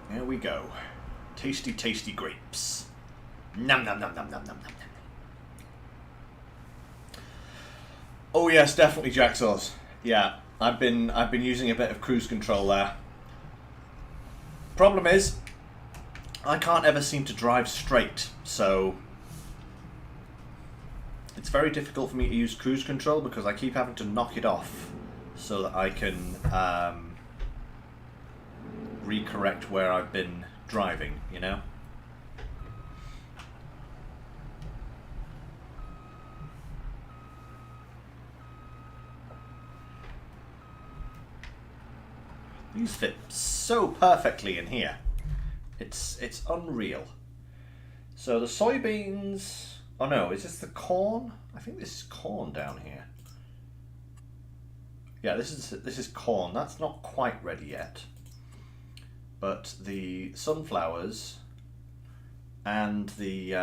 Speaker 1: There we go. Tasty, tasty grapes. Nom nom nom nom nom nom nom. Oh yes, definitely Jacksaws. Yeah, I've been using a bit of cruise control there. Problem is, I can't ever seem to drive straight, so it's very difficult for me to use cruise control because I keep having to knock it off so that I can recorrect where I've been driving, you know? These fit so perfectly in here. It's unreal. So the soybeans... Oh no, is this the corn? I think this is corn down here. Yeah, this is corn. That's not quite ready yet. But the sunflowers and the...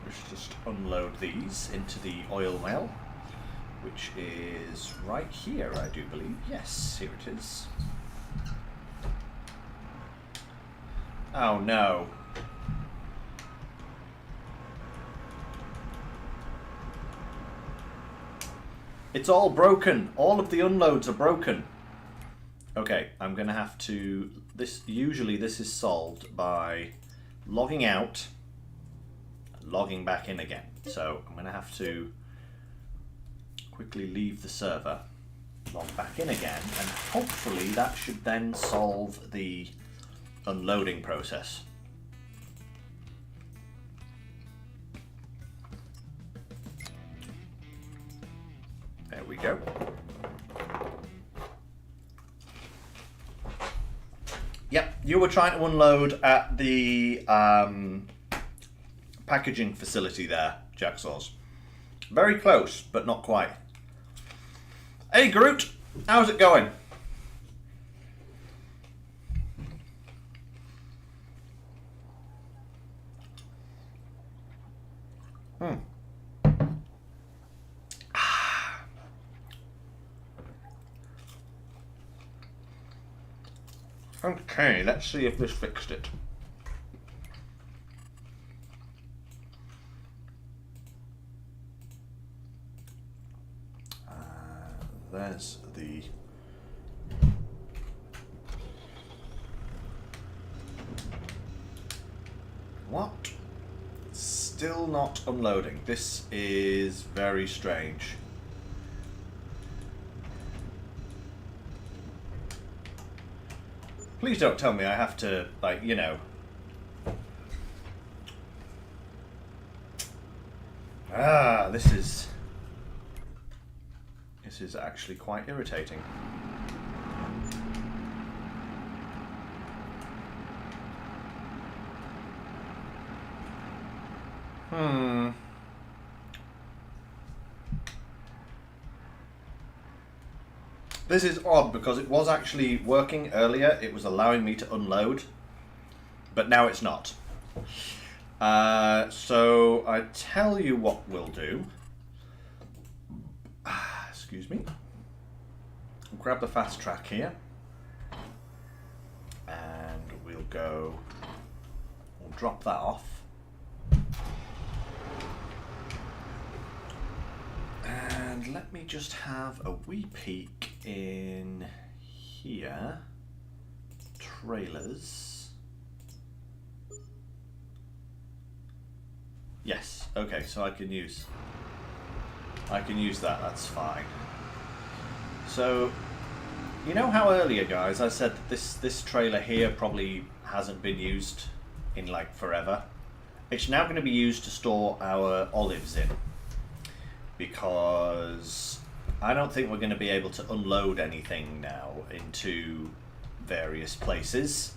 Speaker 1: Let's just unload these into the oil well, which is right here, I do believe. Yes, here it is. Oh no. It's all broken. All of the unloads are broken. Okay, I'm gonna have to... Usually this is solved by logging out, logging back in again. So I'm gonna have to quickly leave the server, log back in again, and hopefully that should then solve the unloading process. There we go. Yep, you were trying to unload at the packaging facility there, Jacksaws. Very close, but not quite. Hey Groot, how's it going? Okay, let's see if this fixed it. There's the... What? Still not unloading. This is very strange. Please don't tell me I have to, like, you know... This is actually quite irritating. This is odd because it was actually working earlier. It was allowing me to unload, but now it's not. So I tell you what we'll do. Excuse me. We'll grab the fast track here, and we'll drop that off. And let me just have a wee peek in here. Trailers. Yes, okay, so I can use that, that's fine. So, you know how earlier, guys, I said that this trailer here probably hasn't been used in like forever? It's now going to be used to store our olives in, because I don't think we're going to be able to unload anything now into various places.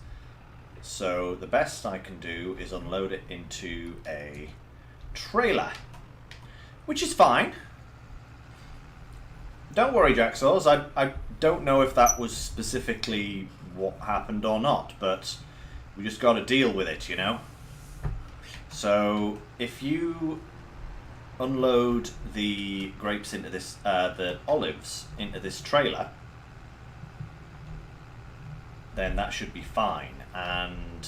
Speaker 1: So the best I can do is unload it into a trailer, which is fine. Don't worry, Jacksaws, I don't know if that was specifically what happened or not, but we just got to deal with it, you know? So if you unload the grapes into this, the olives into this trailer, then that should be fine. And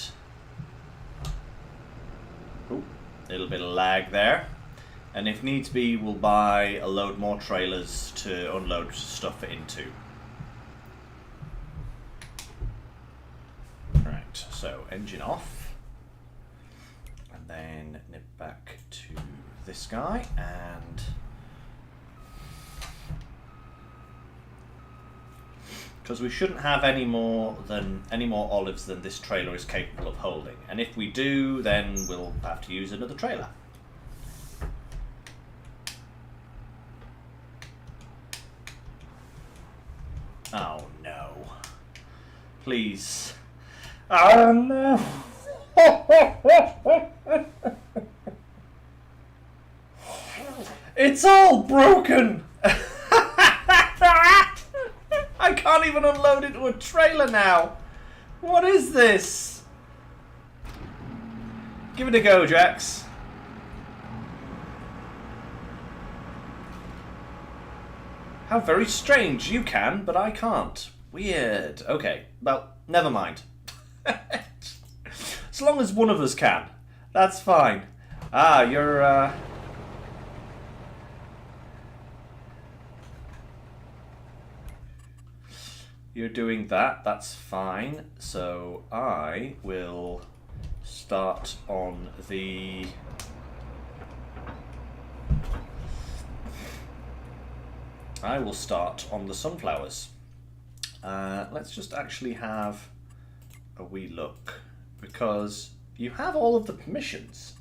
Speaker 1: a little bit of lag there. And if needs be, we'll buy a load more trailers to unload stuff into. Right, so engine off. And then nip back to this guy, and because we shouldn't have any more olives than this trailer is capable of holding, and if we do, then we'll have to use another trailer. Oh no, please. Oh no. It's all broken! I can't even unload it to a trailer now! What is this? Give it a go, Jax. How very strange. You can, but I can't. Weird. Okay, well, never mind. As long as one of us can. That's fine. Ah, you're, You're doing that, that's fine. So I will start on the... I will start on the sunflowers. Let's just actually have a wee look, because you have all of the permissions.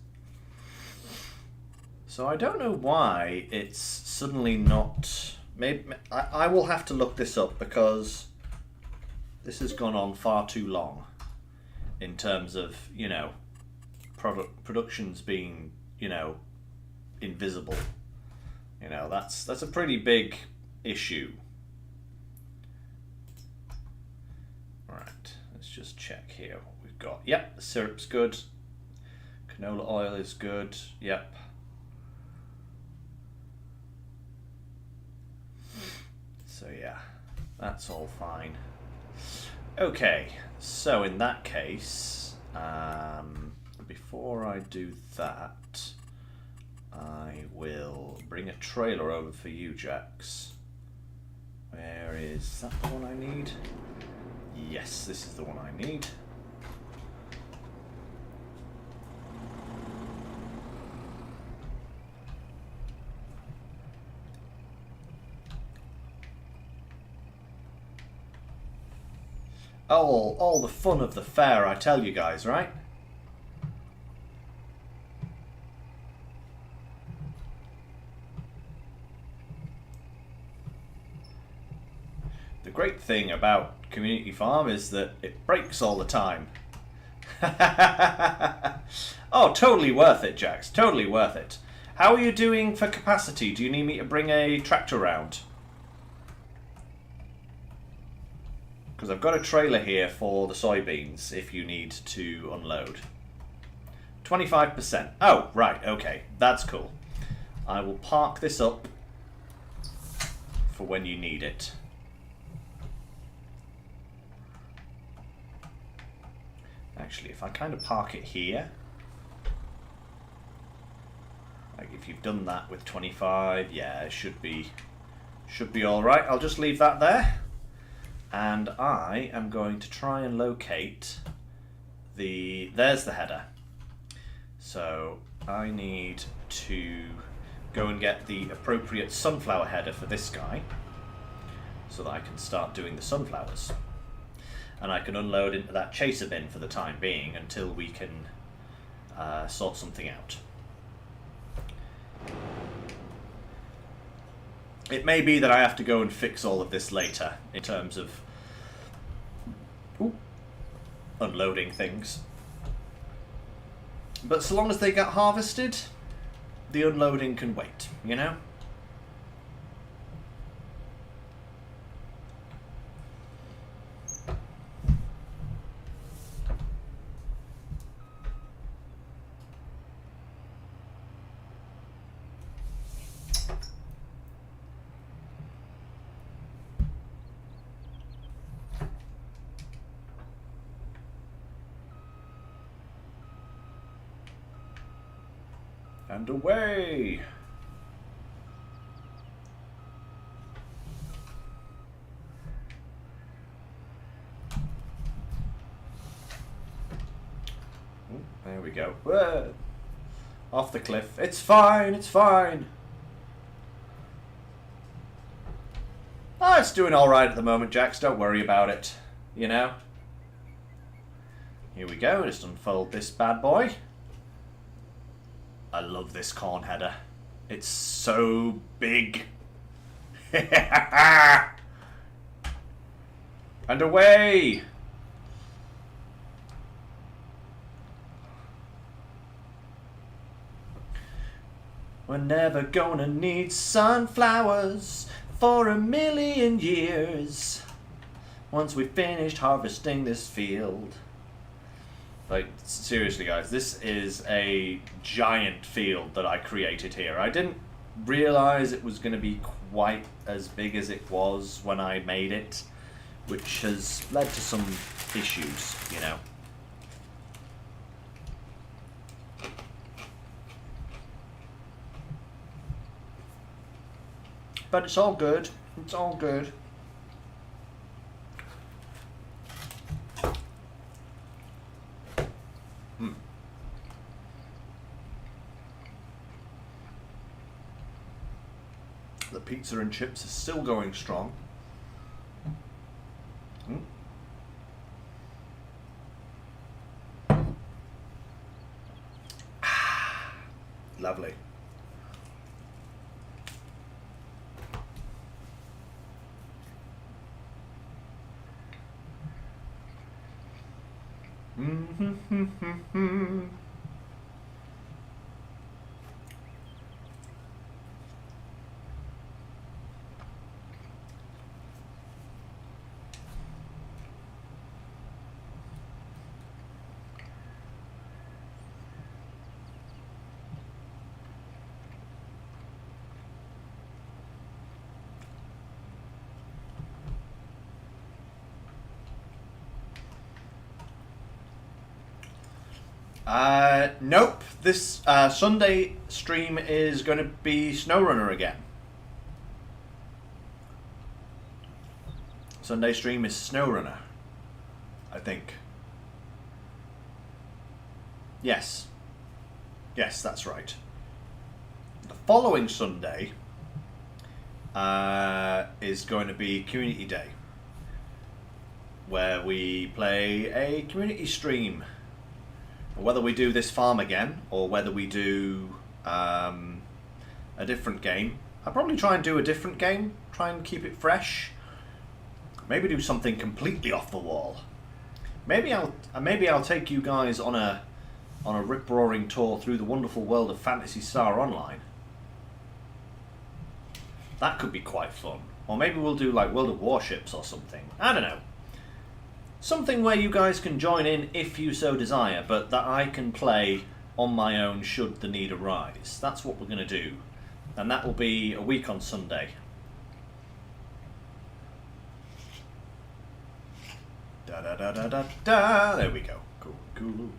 Speaker 1: So I don't know why it's suddenly not... Maybe I will have to look this up, because this has gone on far too long in terms of, you know, productions being, you know, invisible. You know, that's a pretty big issue. Right, let's just check here what we've got. Yep, the syrup's good. Canola oil is good. Yep. So yeah, that's all fine. Okay, so in that case, before I do that, I will bring a trailer over for you, Jax. Where is that the one I need? Yes, this is the one I need. Oh, all the fun of the fair, I tell you guys, right? The great thing about Community Farm is that it breaks all the time. Oh, totally worth it, Jax. Totally worth it. How are you doing for capacity? Do you need me to bring a tractor round? Because I've got a trailer here for the soybeans if you need to unload. 25%. Oh, right, okay. That's cool. I will park this up for when you need it. Actually, if I kind of park it here, like if you've done that with 25, yeah, it should be all right. I'll just leave that there, and I am going to try and locate there's the header. So I need to go and get the appropriate sunflower header for this guy, so that I can start doing the sunflowers. And I can unload into that chaser bin for the time being until we can sort something out. It may be that I have to go and fix all of this later in terms of unloading things. But so long as they get harvested, the unloading can wait, you know? And away! Ooh, there we go. Whoa. Off the cliff. It's fine, it's fine. Oh, it's doing alright at the moment, Jax. Don't worry about it. You know? Here we go. Just unfold this bad boy. I love this corn header. It's so big. And away! We're never gonna need sunflowers for 1,000,000 years once we've finished harvesting this field. Like, seriously guys, this is a giant field that I created here. I didn't realize it was going to be quite as big as it was when I made it, which has led to some issues, you know. But it's all good. It's all good. The pizza and chips is still going strong. Lovely. Nope. This Sunday stream is going to be SnowRunner again. Sunday stream is SnowRunner, I think. Yes. Yes, that's right. The following Sunday is going to be Community Day, where we play a community stream. Whether we do this farm again, or whether we do a different game. I'll probably try and do a different game, try and keep it fresh. Maybe do something completely off the wall. Maybe I'll take you guys on a rip-roaring tour through the wonderful world of Phantasy Star Online. That could be quite fun. Or maybe we'll do like World of Warships or something. I don't know. Something where you guys can join in if you so desire, but that I can play on my own should the need arise. That's what we're going to do. And that will be a week on Sunday. Da-da-da-da-da-da. There we go. Cool, cool.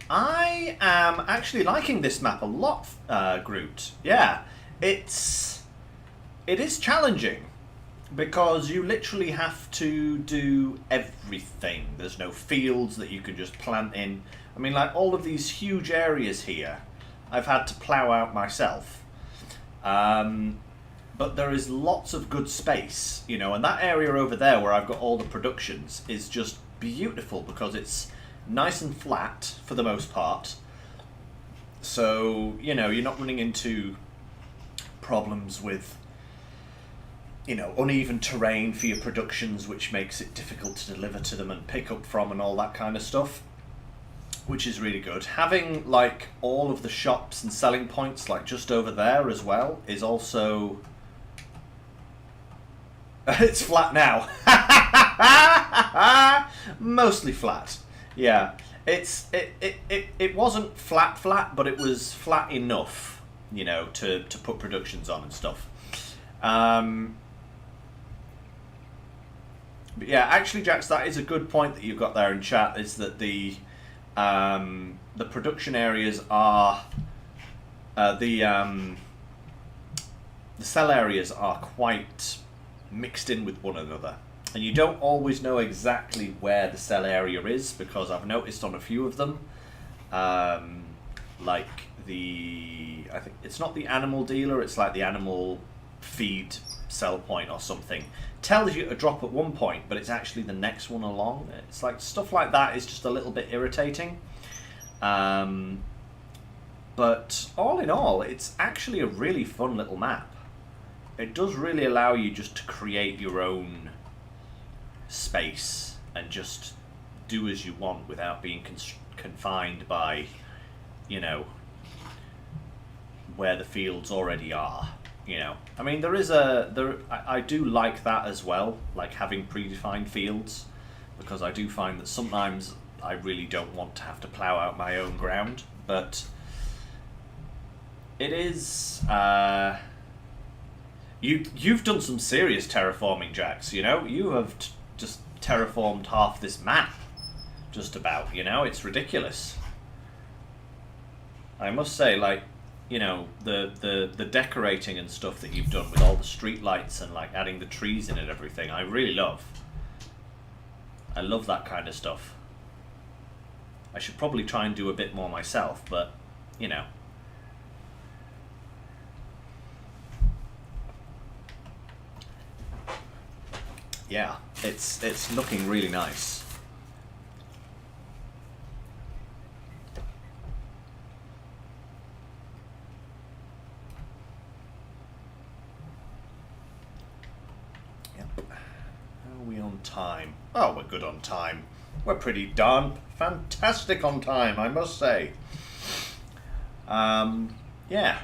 Speaker 1: I am actually liking this map a lot, Groot. Yeah, it is challenging. Because you literally have to do everything. There's no fields that you can just plant in. I mean, like, all of these huge areas here, I've had to plough out myself. But there is lots of good space, you know, and that area over there where I've got all the productions is just beautiful because it's nice and flat for the most part. So, you know, you're not running into problems with, you know, uneven terrain for your productions, which makes it difficult to deliver to them and pick up from and all that kind of stuff, which is really good. Having, like, all of the shops and selling points, like, just over there as well, is also... It's flat now. Mostly flat. Yeah. It wasn't flat, but it was flat enough, you know, to put productions on and stuff. But yeah, actually, Jax, that is a good point that you've got there in chat, is that the production areas are... the cell areas are quite mixed in with one another. And you don't always know exactly where the cell area is, because I've noticed on a few of them, like I think it's not the animal dealer, it's like the animal feed sell point or something. Tells you to drop at one point, but it's actually the next one along. It's like stuff like that is just a little bit irritating. But all in all, it's actually a really fun little map. It does really allow you just to create your own space and just do as you want without being confined by, you know, where the fields already are. You know, I mean, I do like that as well, like having predefined fields, because I do find that sometimes I really don't want to have to plough out my own ground, but it is, you've done some serious terraforming, Jax, you know, you have just terraformed half this map, just about, you know, it's ridiculous. I must say, like, you know, the decorating and stuff that you've done with all the street lights and like adding the trees in and everything, I really love. I love that kind of stuff. I should probably try and do a bit more myself, but, you know. yeah, it's looking really nice. Yep. How are we on time? Oh, we're good on time. We're pretty darn fantastic on time, I must say. Yeah.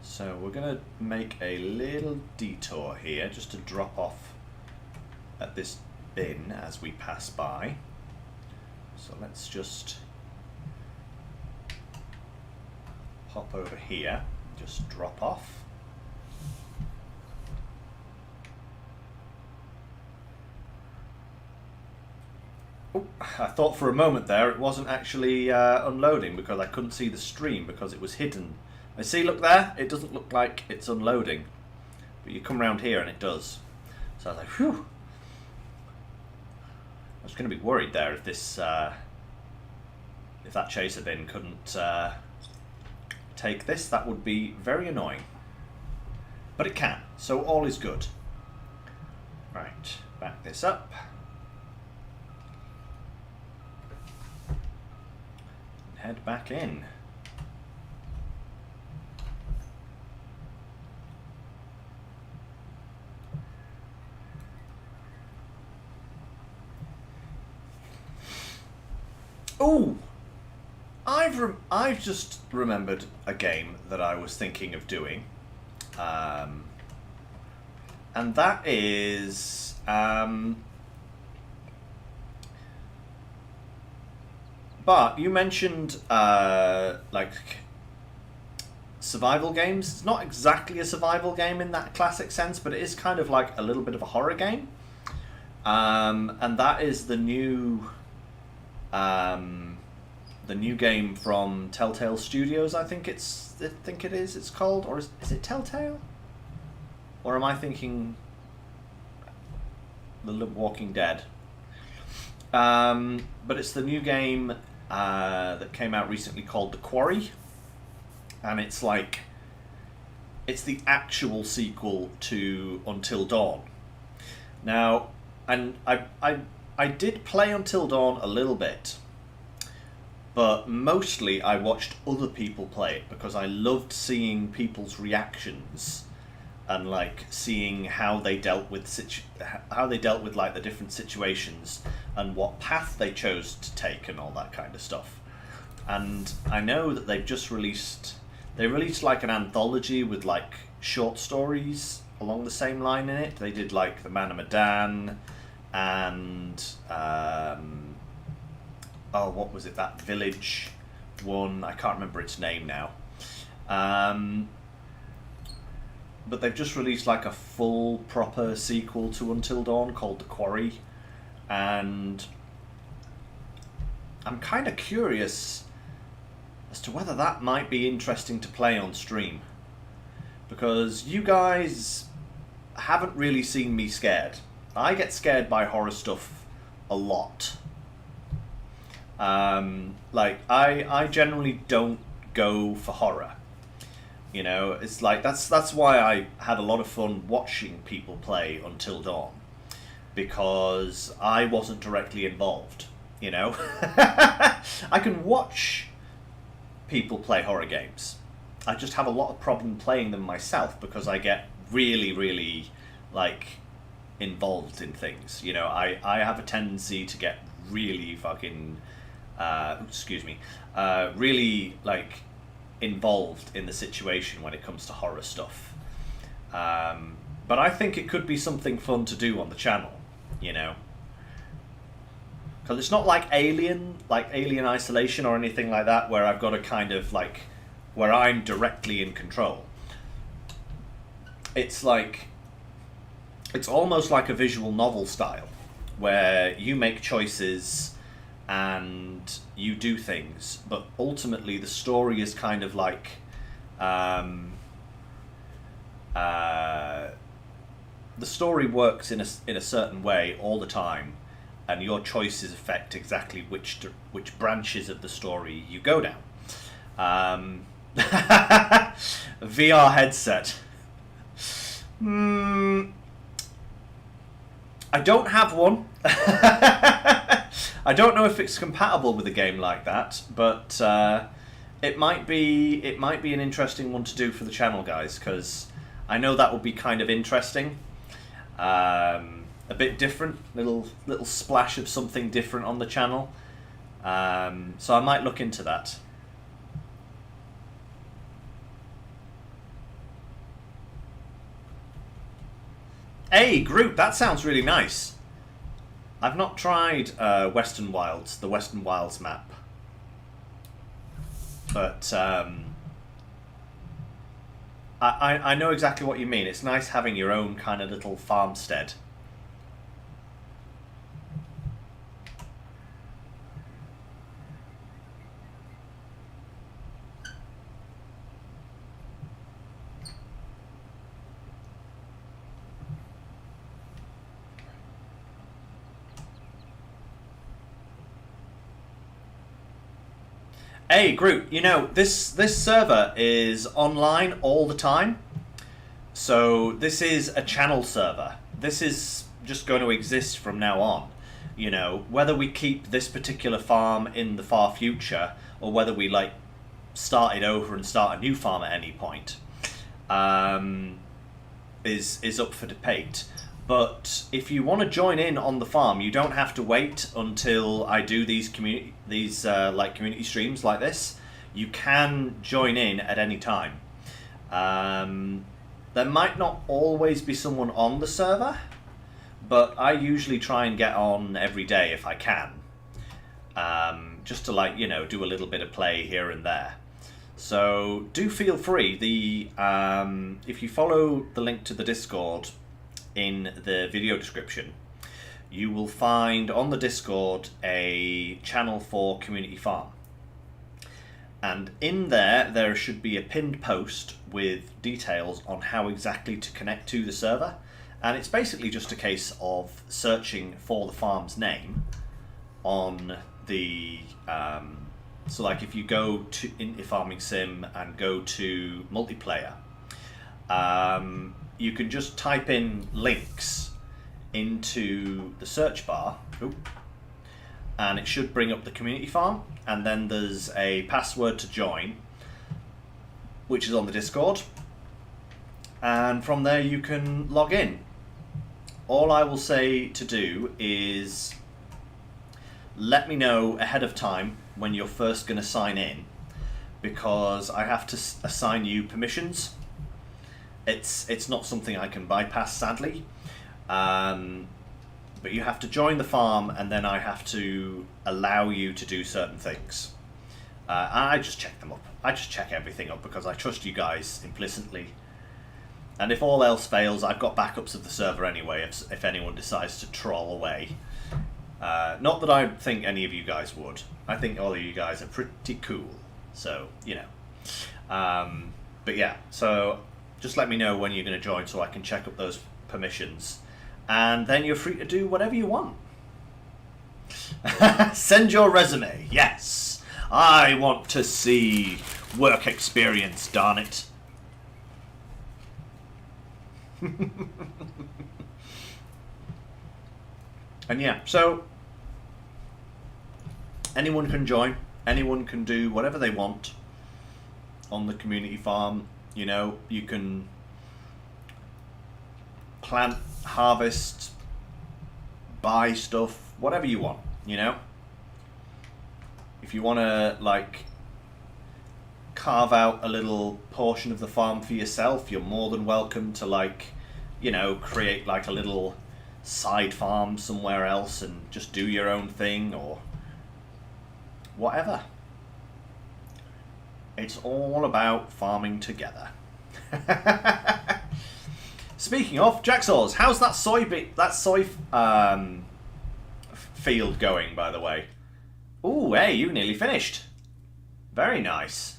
Speaker 1: So we're going to make a little detour here just to drop off at this bin as we pass by. So let's just hop over here, just drop off. Oh, I thought for a moment there it wasn't actually unloading because I couldn't see the stream because it was hidden. I see, look there, it doesn't look like it's unloading, but you come around here and it does. So I was like, whew. I was going to be worried there if this, if that chaser bin couldn't take this. That would be very annoying. But it can, so all is good. Right, back this up. And head back in. Oh, I've just remembered a game that I was thinking of doing, and that is but you mentioned like survival games. It's not exactly a survival game in that classic sense, but it is kind of like a little bit of a horror game, and that is the new game from Telltale Studios. I think it is. It's called, or is it Telltale? Or am I thinking The Walking Dead? But it's the new game that came out recently called The Quarry, and it's like it's the actual sequel to Until Dawn. Now, and I did play Until Dawn a little bit, but mostly I watched other people play it because I loved seeing people's reactions and like seeing how they dealt with like the different situations and what path they chose to take and all that kind of stuff. And I know that they've just released like an anthology with like short stories along the same line in it. They did like The Man of Medan and oh, what was it? That village one. I can't remember its name now. But they've just released like a full proper sequel to Until Dawn called The Quarry, and I'm kind of curious as to whether that might be interesting to play on stream, because you guys haven't really seen me scared. I get scared by horror stuff a lot. Like I generally don't go for horror. You know, it's like that's why I had a lot of fun watching people play Until Dawn, because I wasn't directly involved. You know, I can watch people play horror games. I just have a lot of problem playing them myself because I get really, really like involved in things. You know, I have a tendency to get really fucking really like involved in the situation when it comes to horror stuff. But I think it could be something fun to do on the channel, you know, because it's not like Alien Isolation or anything like that, where I've got to kind of like where I'm directly in control. It's like it's almost like a visual novel style where you make choices and you do things, but ultimately the story is kind of like the story works in a certain way all the time, and your choices affect exactly which branches of the story you go down. VR headset. I don't have one. I don't know if it's compatible with a game like that, but it might be an interesting one to do for the channel, guys, because I know that would be kind of interesting. A bit different, little splash of something different on the channel. So I might look into that. Hey, group, that sounds really nice. I've not tried Western Wilds, the Western Wilds map. But I know exactly what you mean. It's nice having your own kind of little farmstead. Hey, group, you know, this server is online all the time. So this is a channel server. This is just going to exist from now on. You know, whether we keep this particular farm in the far future or whether we, like, start it over and start a new farm at any point is up for debate. But if you want to join in on the farm, you don't have to wait until I do these community streams like this. You can join in at any time. There might not always be someone on the server, but I usually try and get on every day if I can, just to, like, you know, do a little bit of play here and there. So do feel free. If you follow the link to the Discord in the video description, you will find on the Discord a channel for Community Farm, and in there should be a pinned post with details on how exactly to connect to the server. And it's basically just a case of searching for the farm's name on the so, like, if you go to into Farming Sim and go to multiplayer, you can just type in Lynx into the search bar, and it should bring up the community farm, and then there's a password to join, which is on the Discord, and from there you can log in. All I will say to do is let me know ahead of time when you're first going to sign in, because I have to assign you permissions. It's not something I can bypass, sadly, but you have to join the farm, and then I have to allow you to do certain things. I just check them up. I just check everything up because I trust you guys implicitly. And if all else fails, I've got backups of the server anyway if anyone decides to troll away. Not that I think any of you guys would. I think all of you guys are pretty cool. So, you know. But yeah, so just let me know when you're going to join so I can check up those permissions. And then you're free to do whatever you want. Send your resume. Yes. I want to see work experience, darn it. And yeah, so anyone can join. Anyone can do whatever they want on the community farm. You know, you can plant, harvest, buy stuff, whatever you want, you know. If you want to, like, carve out a little portion of the farm for yourself, you're more than welcome to, like, you know, create like a little side farm somewhere else and just do your own thing or whatever. It's all about farming together. Speaking of Jacksaws, how's that soy field going, by the way? Ooh, hey, you nearly finished. Very nice.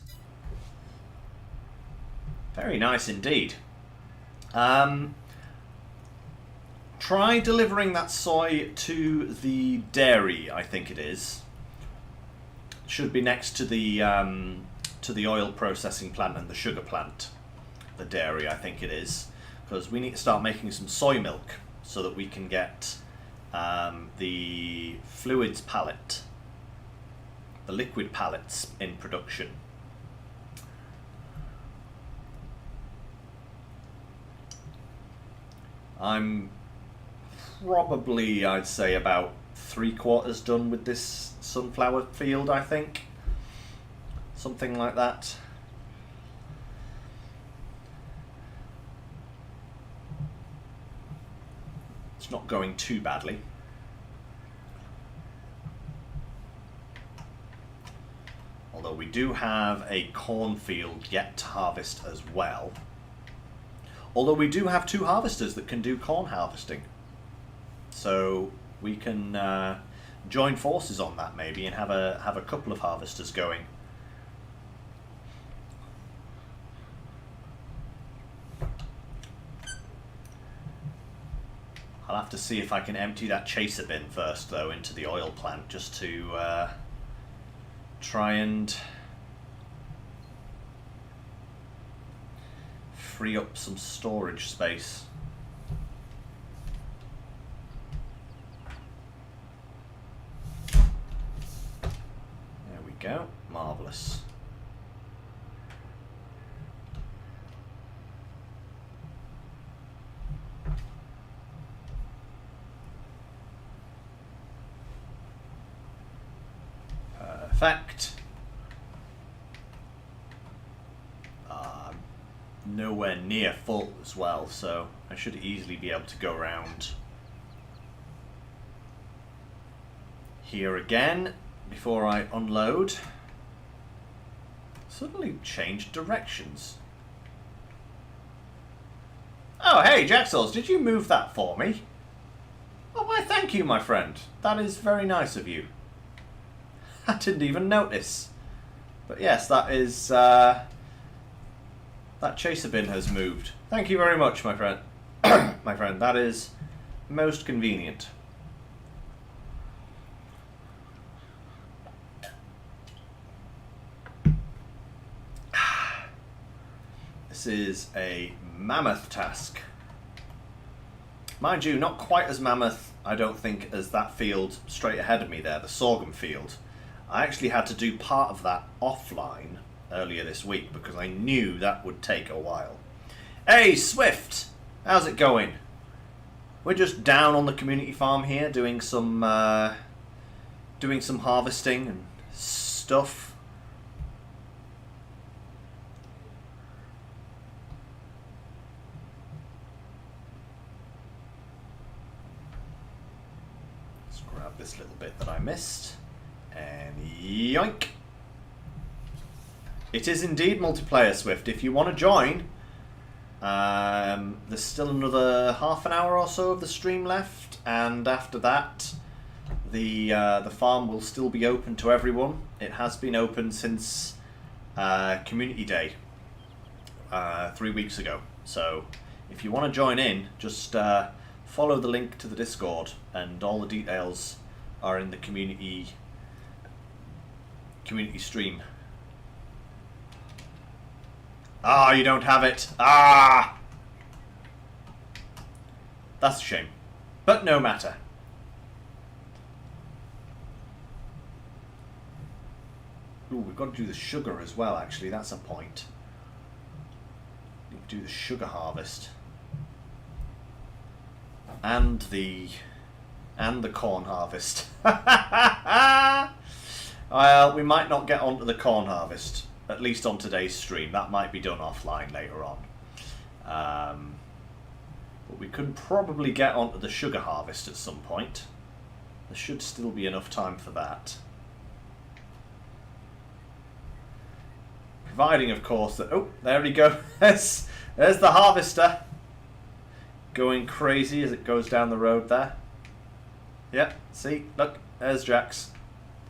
Speaker 1: Very nice indeed. Try delivering that soy to the dairy, I think it is. Should be next to the oil processing plant and the sugar plant. The dairy, I think it is. Because we need to start making some soy milk so that we can get the fluids pallet, the liquid pallets in production. I'm probably, I'd say, about 3/4 done with this sunflower field, I think. Something like that. It's not going too badly. Although we do have a cornfield yet to harvest as well. Although we do have 2 harvesters that can do corn harvesting. So we can join forces on that maybe and have a couple of harvesters going. I'll have to see if I can empty that chaser bin first though into the oil plant just to try and free up some storage space. There we go. Marvellous. Perfect. Nowhere near full as well, so I should easily be able to go around here again before I unload. Suddenly changed directions. Oh hey Jaxels, did you move that for me? Oh why thank you my friend, that is very nice of you. I didn't even notice. But yes, that is that chaser bin has moved. Thank you very much, my friend. My friend, that is most convenient. This is a mammoth task. Mind you, not quite as mammoth, I don't think, as that field straight ahead of me there, the sorghum field. I actually had to do part of that offline earlier this week because I knew that would take a while. Hey Swift, how's it going? We're just down on the community farm here doing some harvesting and stuff. Let's grab this little bit that I missed and yoink. It is indeed multiplayer, Swift. If you want to join, there's still another half an hour or so of the stream left, and after that, the farm will still be open to everyone. It has been open since Community Day 3 weeks ago. So, if you want to join in, just follow the link to the Discord, and all the details are in the community stream. Ah, you don't have it. Ah! That's a shame. But no matter. Ooh, we've got to do the sugar as well, actually. That's a point. Need to do the sugar harvest. And the corn harvest. Well, we might not get onto the corn harvest. At least on today's stream. That might be done offline later on. But we could probably get onto the sugar harvest at some point. There should still be enough time for that. Providing, of course, that... Oh, there we go. There's the harvester. Going crazy as it goes down the road there. Yep, see? Look, there's Jax.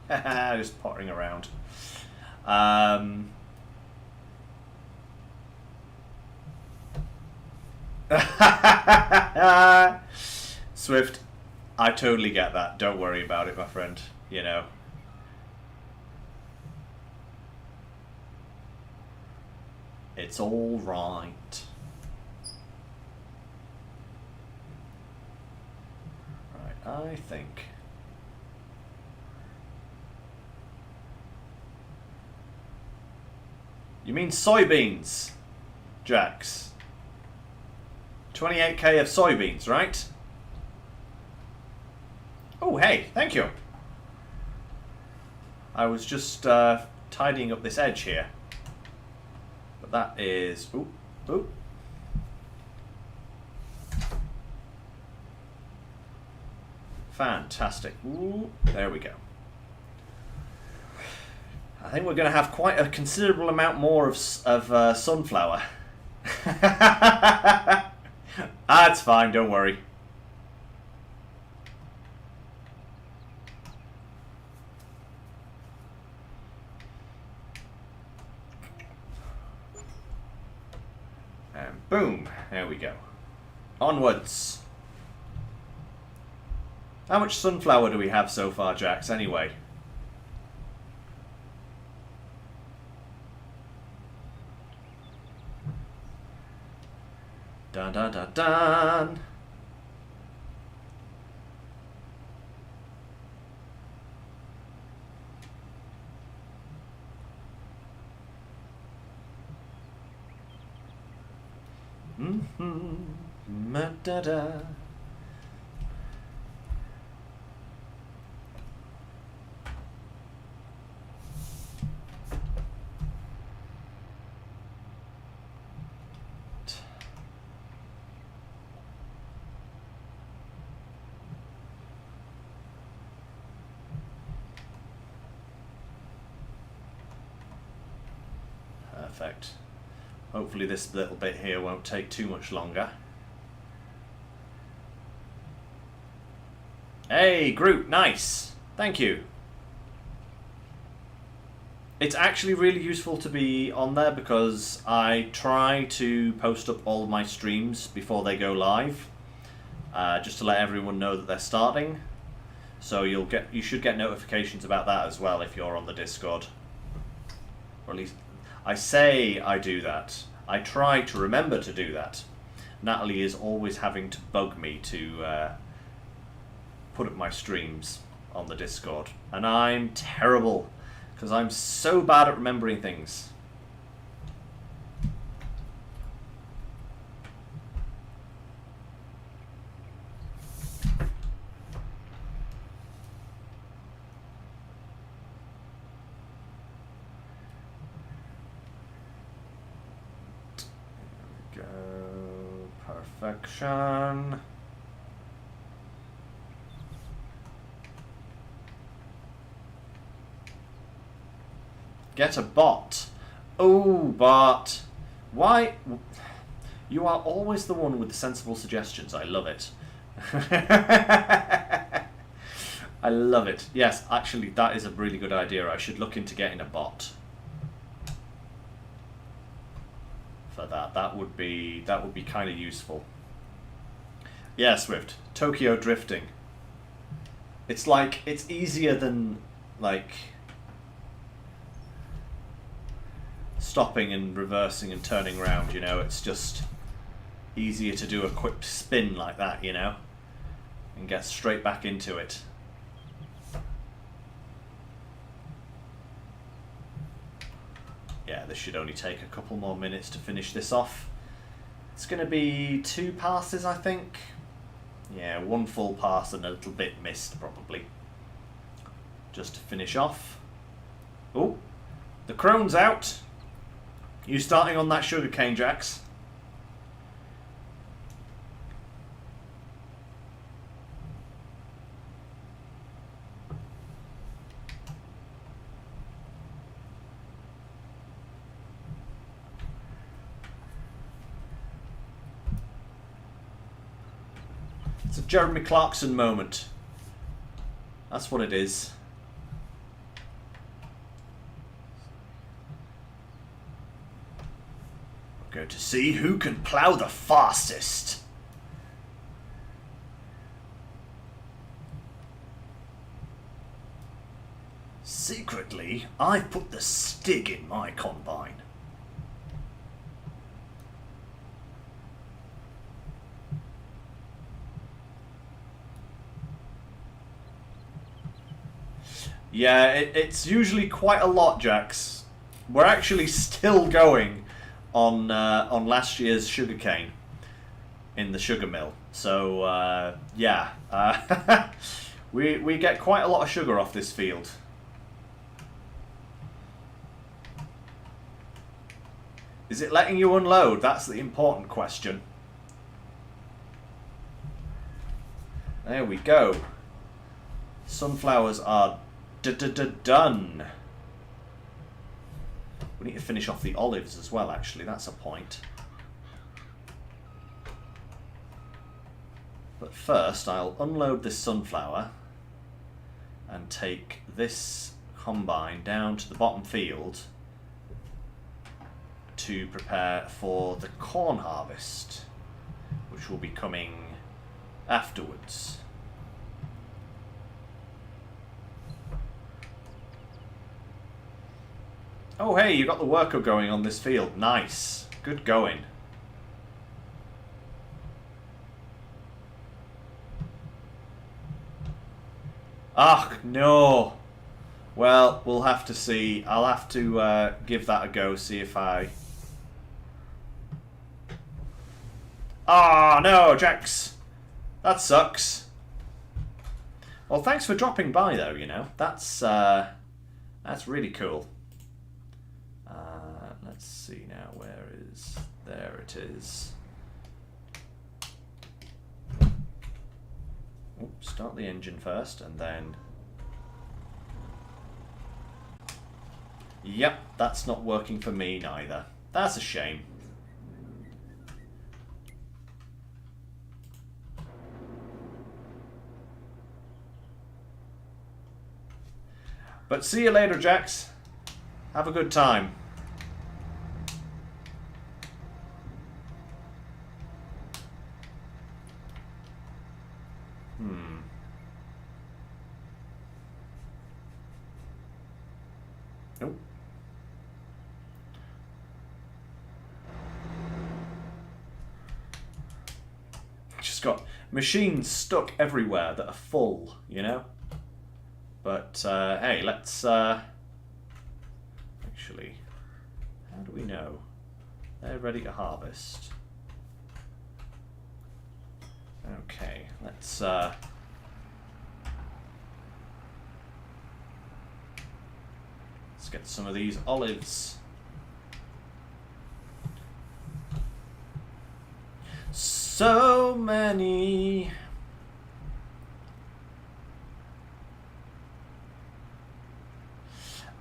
Speaker 1: Just pottering around. Swift, I totally get that. Don't worry about it, my friend. You know. It's all right. Right, I think. You mean soybeans, Jax? 28k of soybeans, right? Oh, hey, thank you. I was just tidying up this edge here. But that is... Ooh, ooh. Fantastic. Ooh, there we go. I think we're going to have quite a considerable amount more of sunflower. That's fine, don't worry. And boom, there we go. Onwards. How much sunflower do we have so far, Jax, anyway? Dun dun dun dun. Da da. Perfect. Hopefully this little bit here won't take too much longer. Hey, Groot, nice. Thank you. It's actually really useful to be on there because I try to post up all of my streams before they go live, just to let everyone know that they're starting. So you should get notifications about that as well if you're on the Discord. Or at least I say I do that. I try to remember to do that. Natalie is always having to bug me to put up my streams on the Discord, and I'm terrible because I'm so bad at remembering things. There we go. Perfection. Get a bot. Oh, bot. Why? You are always the one with the sensible suggestions. I love it. I love it. Yes, actually, that is a really good idea. I should look into getting a bot for that. That would be kind of useful. Yeah, Swift. Tokyo drifting. It's like it's easier than like stopping and reversing and turning around, you know. It's just easier to do a quick spin like that, you know, and get straight back into it. Yeah, this should only take a couple more minutes to finish this off. It's going to be 2 passes, I think. Yeah, 1 full pass and a little bit missed, probably. Just to finish off. Oh, the crone's out. You starting on that sugarcane, Jax? It's a Jeremy Clarkson moment. That's what it is. Go to see who can plough the fastest. me, I've put the stig in my combine. Yeah, it's usually quite a lot, Jax. We're actually still going on last year's sugarcane in the sugar mill. So yeah, we get quite a lot of sugar off this field. Is it letting you unload? That's the important question. There we go. Sunflowers are done. We need to finish off the olives as well, actually. That's a point. But first, I'll unload this sunflower and take this combine down to the bottom field to prepare for the corn harvest, which will be coming afterwards. Oh hey, you got the worker going on this field. Nice. Good going. Ah, no. Well, we'll have to see. I'll have to give that a go, see if I... Ah, no, Jax. That sucks. Well, thanks for dropping by, though, you know. That's really cool. Let's see now, where is... There it is. Oops, start the engine first, and then... Yep, that's not working for me neither. That's a shame. But see you later, Jax. Have a good time. Nope. Just got machines stuck everywhere that are full, you know? But, hey, let's, actually, how do we know? They're ready to harvest. Okay, let's, let's get some of these olives. So many.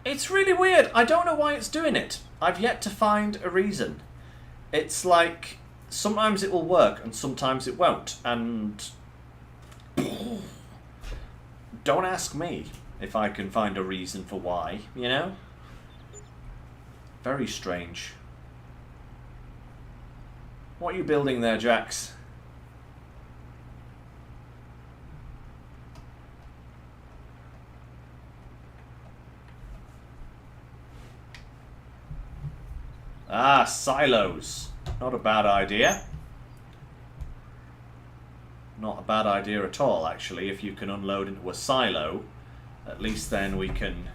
Speaker 1: It's really weird. I don't know why it's doing it. I've yet to find a reason. It's like sometimes it will work and sometimes it won't. And don't ask me if I can find a reason for why, you know? Very strange. What are you building there, Jax? Ah, silos. Not a bad idea. Not a bad idea at all, actually. If you can unload into a silo, at least then we can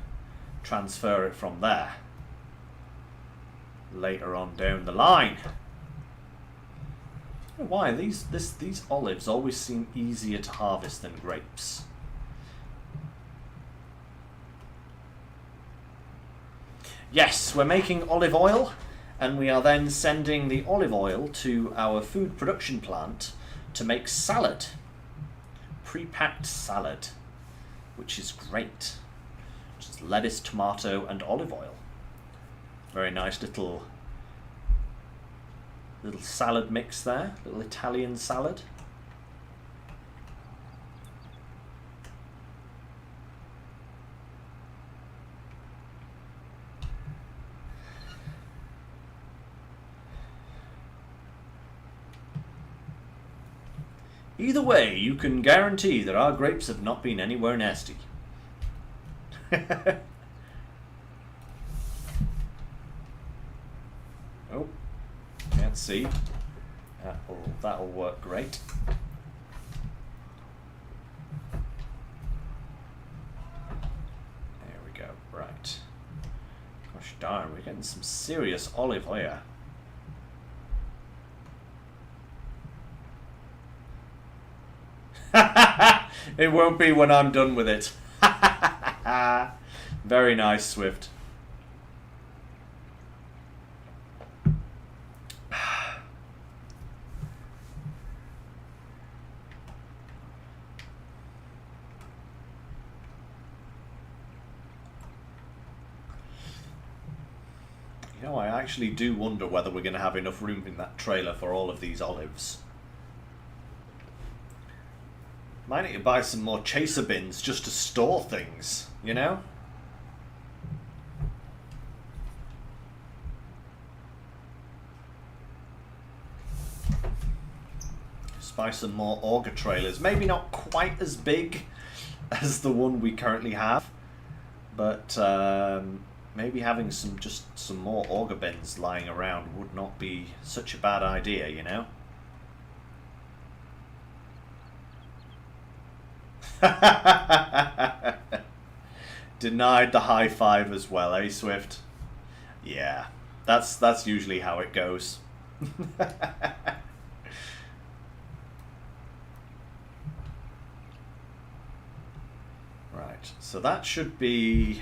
Speaker 1: transfer it from there later on down the line. I don't know why these olives always seem easier to harvest than grapes. Yes, we're making olive oil, and we are then sending the olive oil to our food production plant to make salad. Pre-packed salad, which is great. Just lettuce, tomato, and olive oil. Very nice little salad mix there, little Italian salad. Either way, you can guarantee that our grapes have not been anywhere nasty. can't see. That'll work great. There we go. Right. Gosh darn, we're getting some serious olive oil. It won't be when I'm done with it. Very nice, Swift. You know, I actually do wonder whether we're going to have enough room in that trailer for all of these olives. Might need to buy some more chaser bins just to store things, you know? Just buy some more auger trailers. Maybe not quite as big as the one we currently have, but maybe having some more auger bins lying around would not be such a bad idea, you know? Denied the high five as well, eh, Swift? Yeah, that's usually how it goes. Right, so that should be...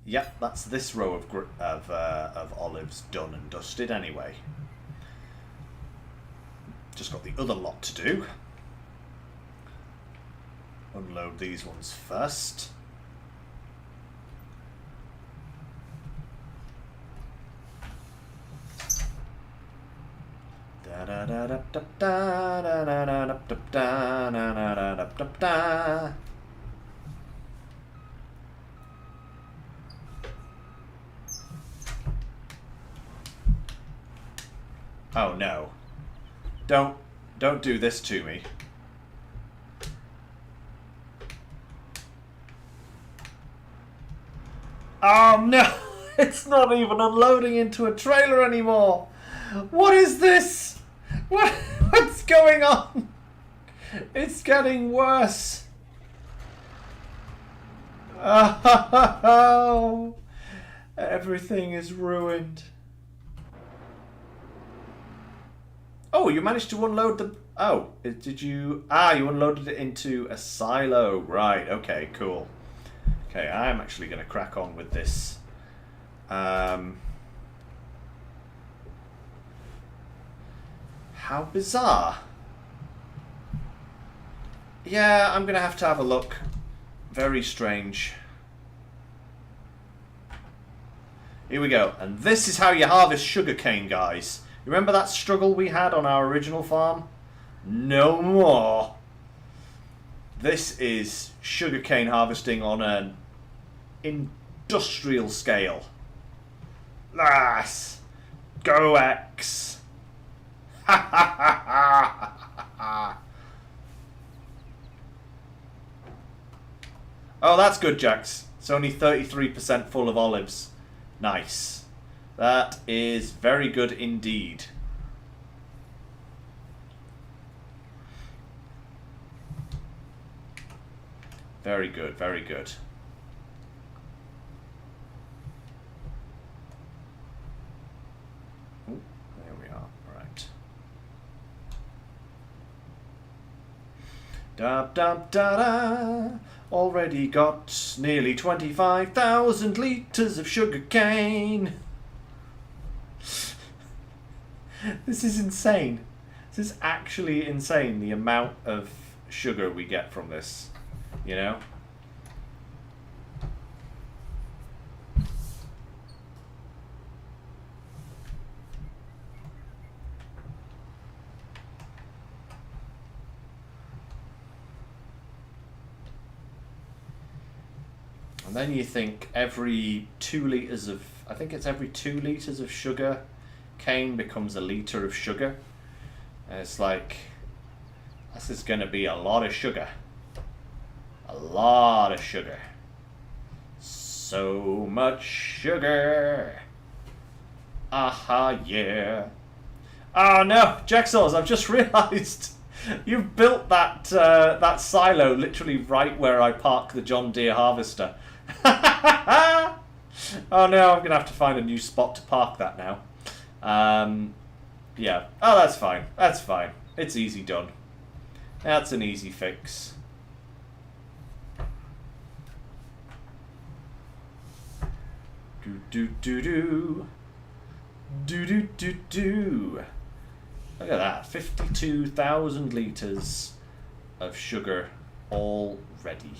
Speaker 1: Yep, that's this row of olives done and dusted anyway. Just got the other lot to do. Unload these ones first. Da da da da da da da da da da da da da da da. Oh no. Don't do this to me. Oh no! It's not even unloading into a trailer anymore! What is this? What's going on? It's getting worse. Oh, everything is ruined. Oh, you managed to unload the... Oh, did you... Ah, you unloaded it into a silo. Right, okay, cool. Okay, I'm actually going to crack on with this. How bizarre. Yeah, I'm going to have a look. Very strange. Here we go. And this is how you harvest sugarcane, guys. Remember that struggle we had on our original farm? No more. This is sugarcane harvesting on an industrial scale. Yes. Go X. Ha ha ha ha ha. Oh, that's good, Jax. It's only 33% full of olives. Nice. That is very good indeed. Very good, very good. Ooh, there we are, right. Da da da da. Already got nearly 25,000 litres of sugar cane. This is insane. This is actually insane, the amount of sugar we get from this, you know? And then you think every 2 litres of, I think it's every 2 litres of sugar cane becomes a litre of sugar. And it's like, this is going to be a lot of sugar. A lot of sugar. So much sugar. Aha, yeah. Oh no, Jigsaws, I've just realised you've built that that silo literally right where I park the John Deere harvester. Oh no, I'm going to have to find a new spot to park that now. Yeah. Oh, that's fine. That's fine. It's easy done. That's an easy fix. Do-do-do-do. Do-do-do-do. Look at that. 52,000 litres of sugar already.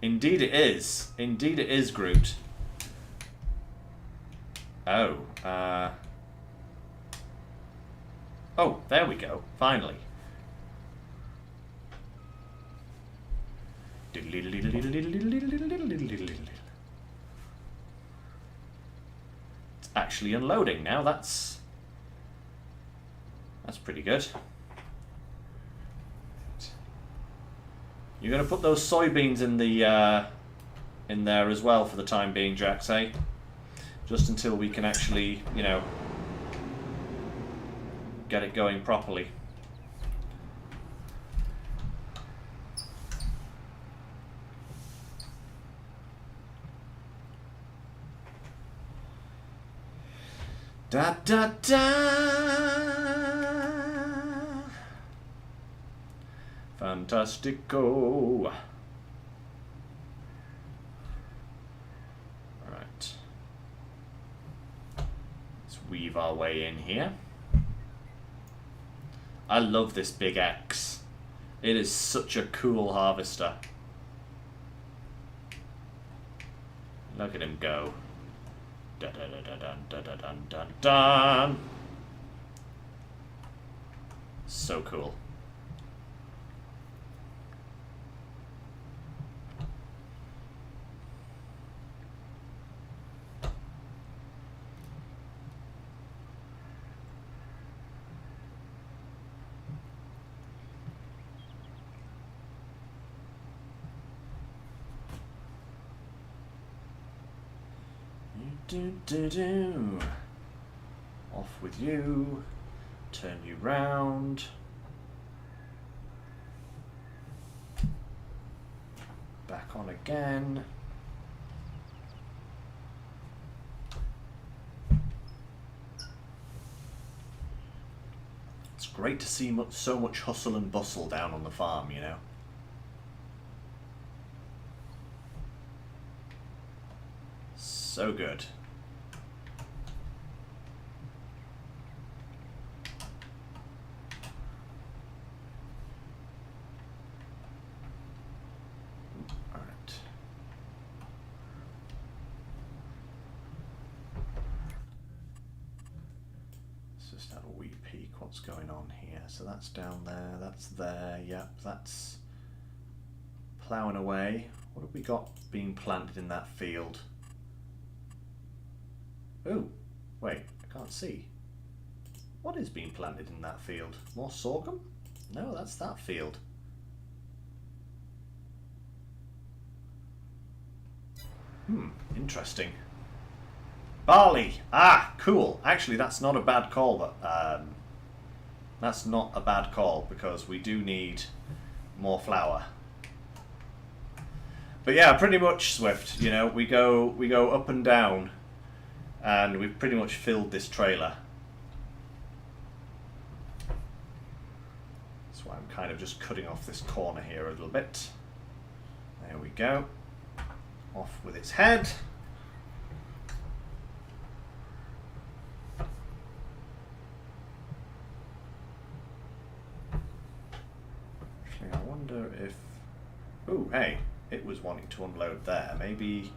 Speaker 1: Indeed it is. Indeed it is, Groot. Oh, oh, there we go. Finally. It's actually unloading now. That's pretty good. You're going to put those soybeans in the in there as well for the time being, Jax, eh? Just until we can actually, you know, get it going properly. Da da da. Fantastico. Right. Let's weave our way in here. I love this big X. It is such a cool harvester. Look at him go. Da da da da dun da da dun dun dun. So cool. Do. Off with you. Turn you round. Back on again. It's great to see so much hustle and bustle down on the farm, you know. So good. All right. Let's just have a wee peek what's going on here. So that's down there, that's there, yep, that's ploughing away. What have we got being planted in that field? Oh, wait, I can't see. What is being planted in that field? More sorghum? No, that's that field. Interesting. Barley! Ah, cool. Actually, that's not a bad call, but that's not a bad call because we do need more flour. But yeah, pretty much, Swift, you know, we go up and down. And we've pretty much filled this trailer. That's why I'm kind of just cutting off this corner here a little bit. There we go. Off with its head. Actually, I wonder if... Ooh, hey, it was wanting to unload there. Maybe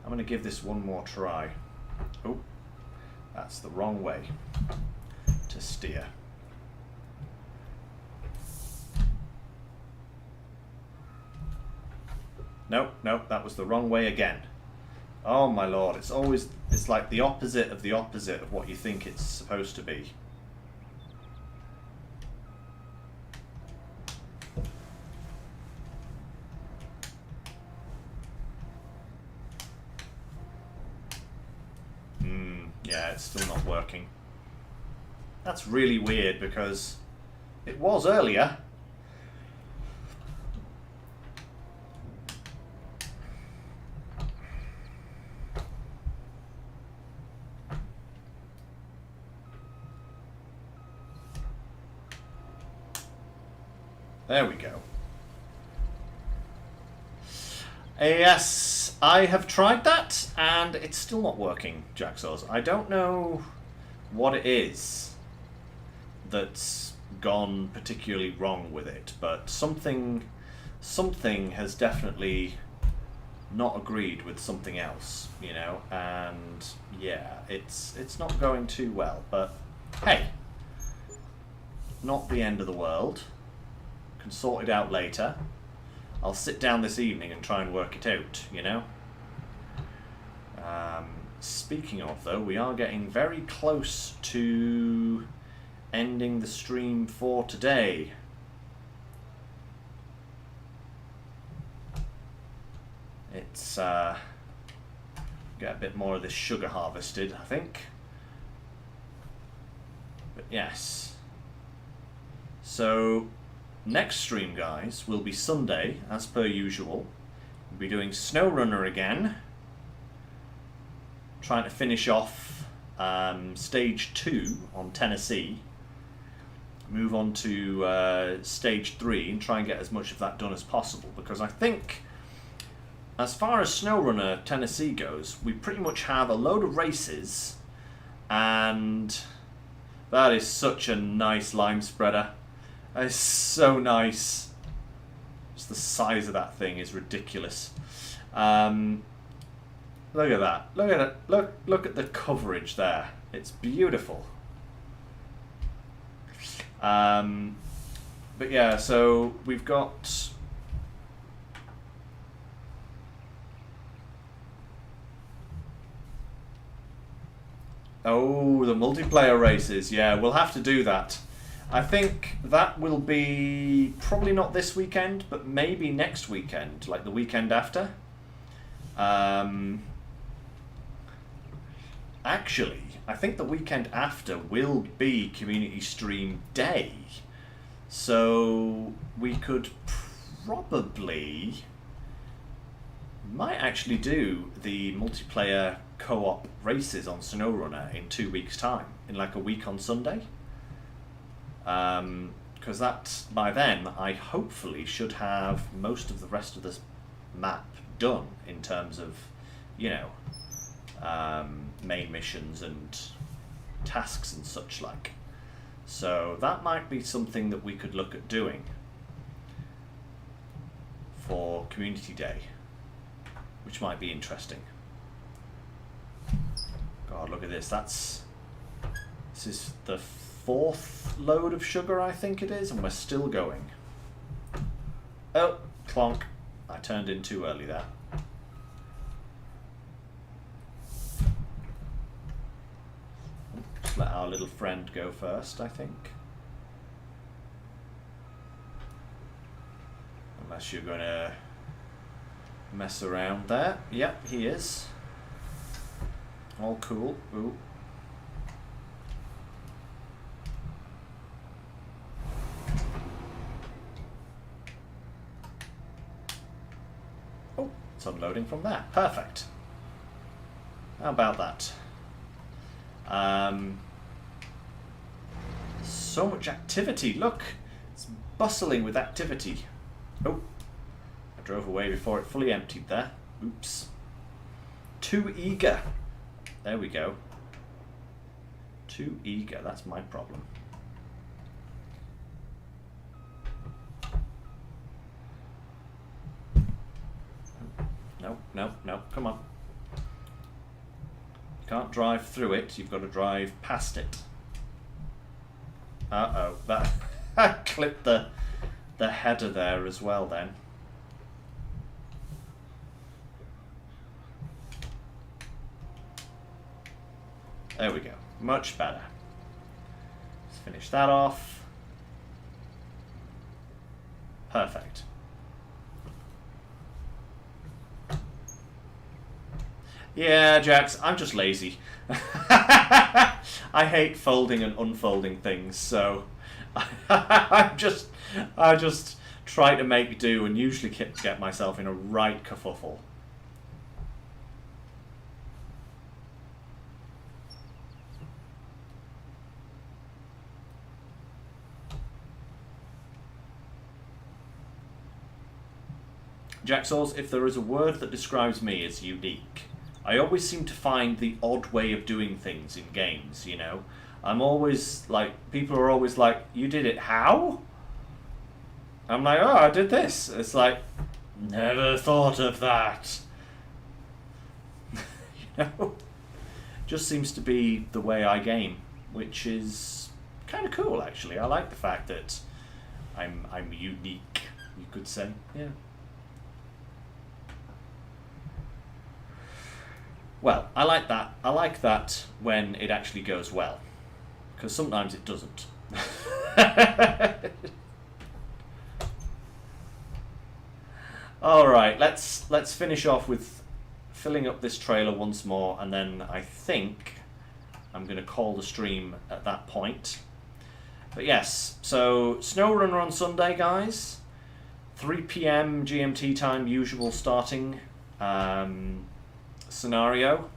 Speaker 1: I'm going to give this one more try. Oh, that's the wrong way to steer. Nope, nope, that was the wrong way again. Oh my lord, it's like the opposite of what you think it's supposed to be. it's still not working. That's really weird because it was earlier. There we go. Yes, I have tried that, and it's still not working, Jacksaws. I don't know what it is that's gone particularly wrong with it, but something has definitely not agreed with something else, you know, and yeah, it's not going too well, but hey, not the end of the world. Can sort it out later. I'll sit down this evening and try and work it out, you know. Speaking of, though, we are getting very close to ending the stream for today. It's get a bit more of this sugar harvested, I think. But yes. So next stream, guys, will be Sunday, as per usual. We'll be doing SnowRunner again. Trying to finish off Stage 2 on Tennessee. Move on to Stage 3 and try and get as much of that done as possible. Because I think, as far as SnowRunner Tennessee goes, we pretty much have a load of races. And that is such a nice lime spreader. That is so nice. Just the size of that thing is ridiculous. Look at that. Look at it. Look at the coverage there. It's beautiful. But yeah, so we've got oh, the multiplayer races. Yeah, we'll have to do that. I think that will be probably not this weekend, but maybe next weekend, like the weekend after. Actually, I think the weekend after will be Community Stream Day. So we could probably might actually do the multiplayer co-op races on SnowRunner in 2 weeks' time, in like a week on Sunday. Because that, by then, I hopefully should have most of the rest of this map done in terms of, you know, main missions and tasks and such like. So that might be something that we could look at doing for Community Day, which might be interesting. God, look at this. This is the 4th load of sugar, I think it is, and we're still going. Oh, clonk. I turned in too early there. Just let our little friend go first, I think. Unless you're going to mess around there. Yep, he is. All cool. Ooh. Oh, it's unloading from there. Perfect. How about that? So much activity. Look, it's bustling with activity. Oh, I drove away before it fully emptied there. Oops. Too eager. There we go. Too eager. That's my problem. No, no, no. Come on. You can't drive through it. You've got to drive past it. Uh-oh. That clipped the header there as well then. There we go. Much better. Let's finish that off. Perfect. Yeah, Jax, I'm just lazy. I hate folding and unfolding things, so I just try to make do and usually get myself in a right kerfuffle. Jaxaws, if there is a word that describes me as unique, I always seem to find the odd way of doing things in games, you know? I'm always like, people are always like, you did it how? I'm like, oh, I did this. It's like, never thought of that. You know? Just seems to be the way I game, which is kind of cool, actually. I like the fact that I'm unique, you could say. Yeah. Well, I like that. I like that when it actually goes well, because sometimes it doesn't. All right, let's finish off with filling up this trailer once more, and then I think I'm going to call the stream at that point. But yes, so SnowRunner on Sunday, guys. 3 p.m. GMT time, usual starting scenario.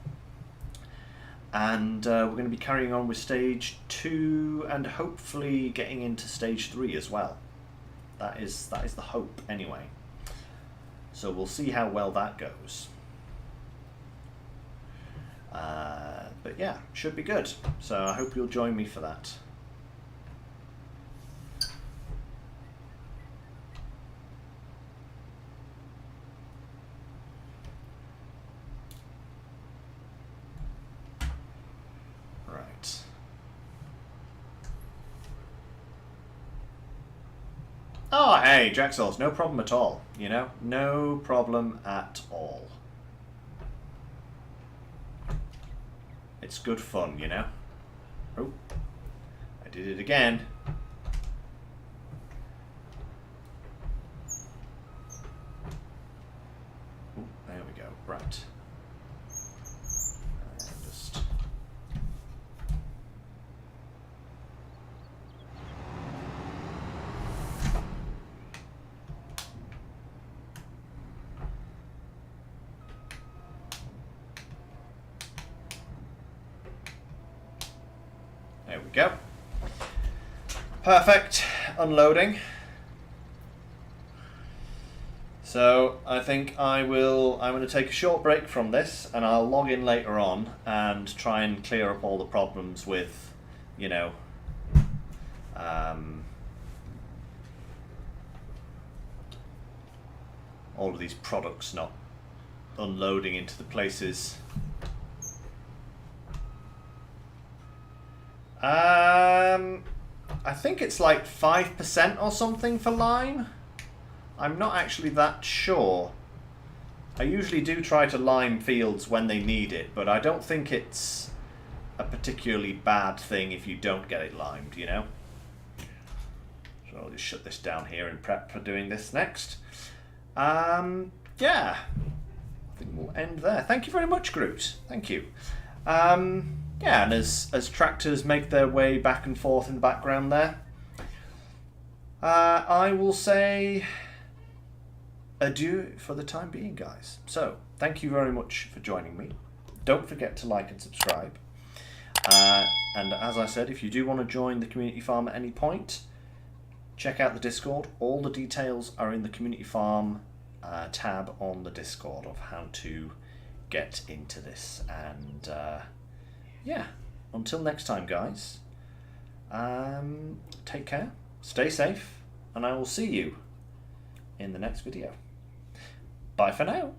Speaker 1: And we're going to be carrying on with stage 2 and hopefully getting into stage 3 as well. That is the hope anyway. So we'll see how well that goes. But yeah, should be good. So I hope you'll join me for that. Right. Oh, hey, Jaxels, no problem at all. You know, no problem at all. It's good fun, you know. Oh, I did it again. Oh, there we go. Right. Just... There we go. Perfect. Unloading. So I think I'm going to take a short break from this, and I'll log in later on and try and clear up all the problems with, you know, all of these products not unloading into the places. I think it's like 5% or something for lime. I'm not actually that sure. I usually do try to lime fields when they need it, but I don't think it's a particularly bad thing if you don't get it limed, you know? So I'll just shut this down here and prep for doing this next. Yeah, I think we'll end there. Thank you very much, Groot. Thank you. Yeah, and as tractors make their way back and forth in the background there, I will say adieu for the time being, guys. So, thank you very much for joining me. Don't forget to like and subscribe. And as I said, if you do want to join the community farm at any point, check out the Discord. All the details are in the community farm tab on the Discord of how to get into this. And yeah, until next time, guys, take care, stay safe, and I will see you in the next video. Bye for now.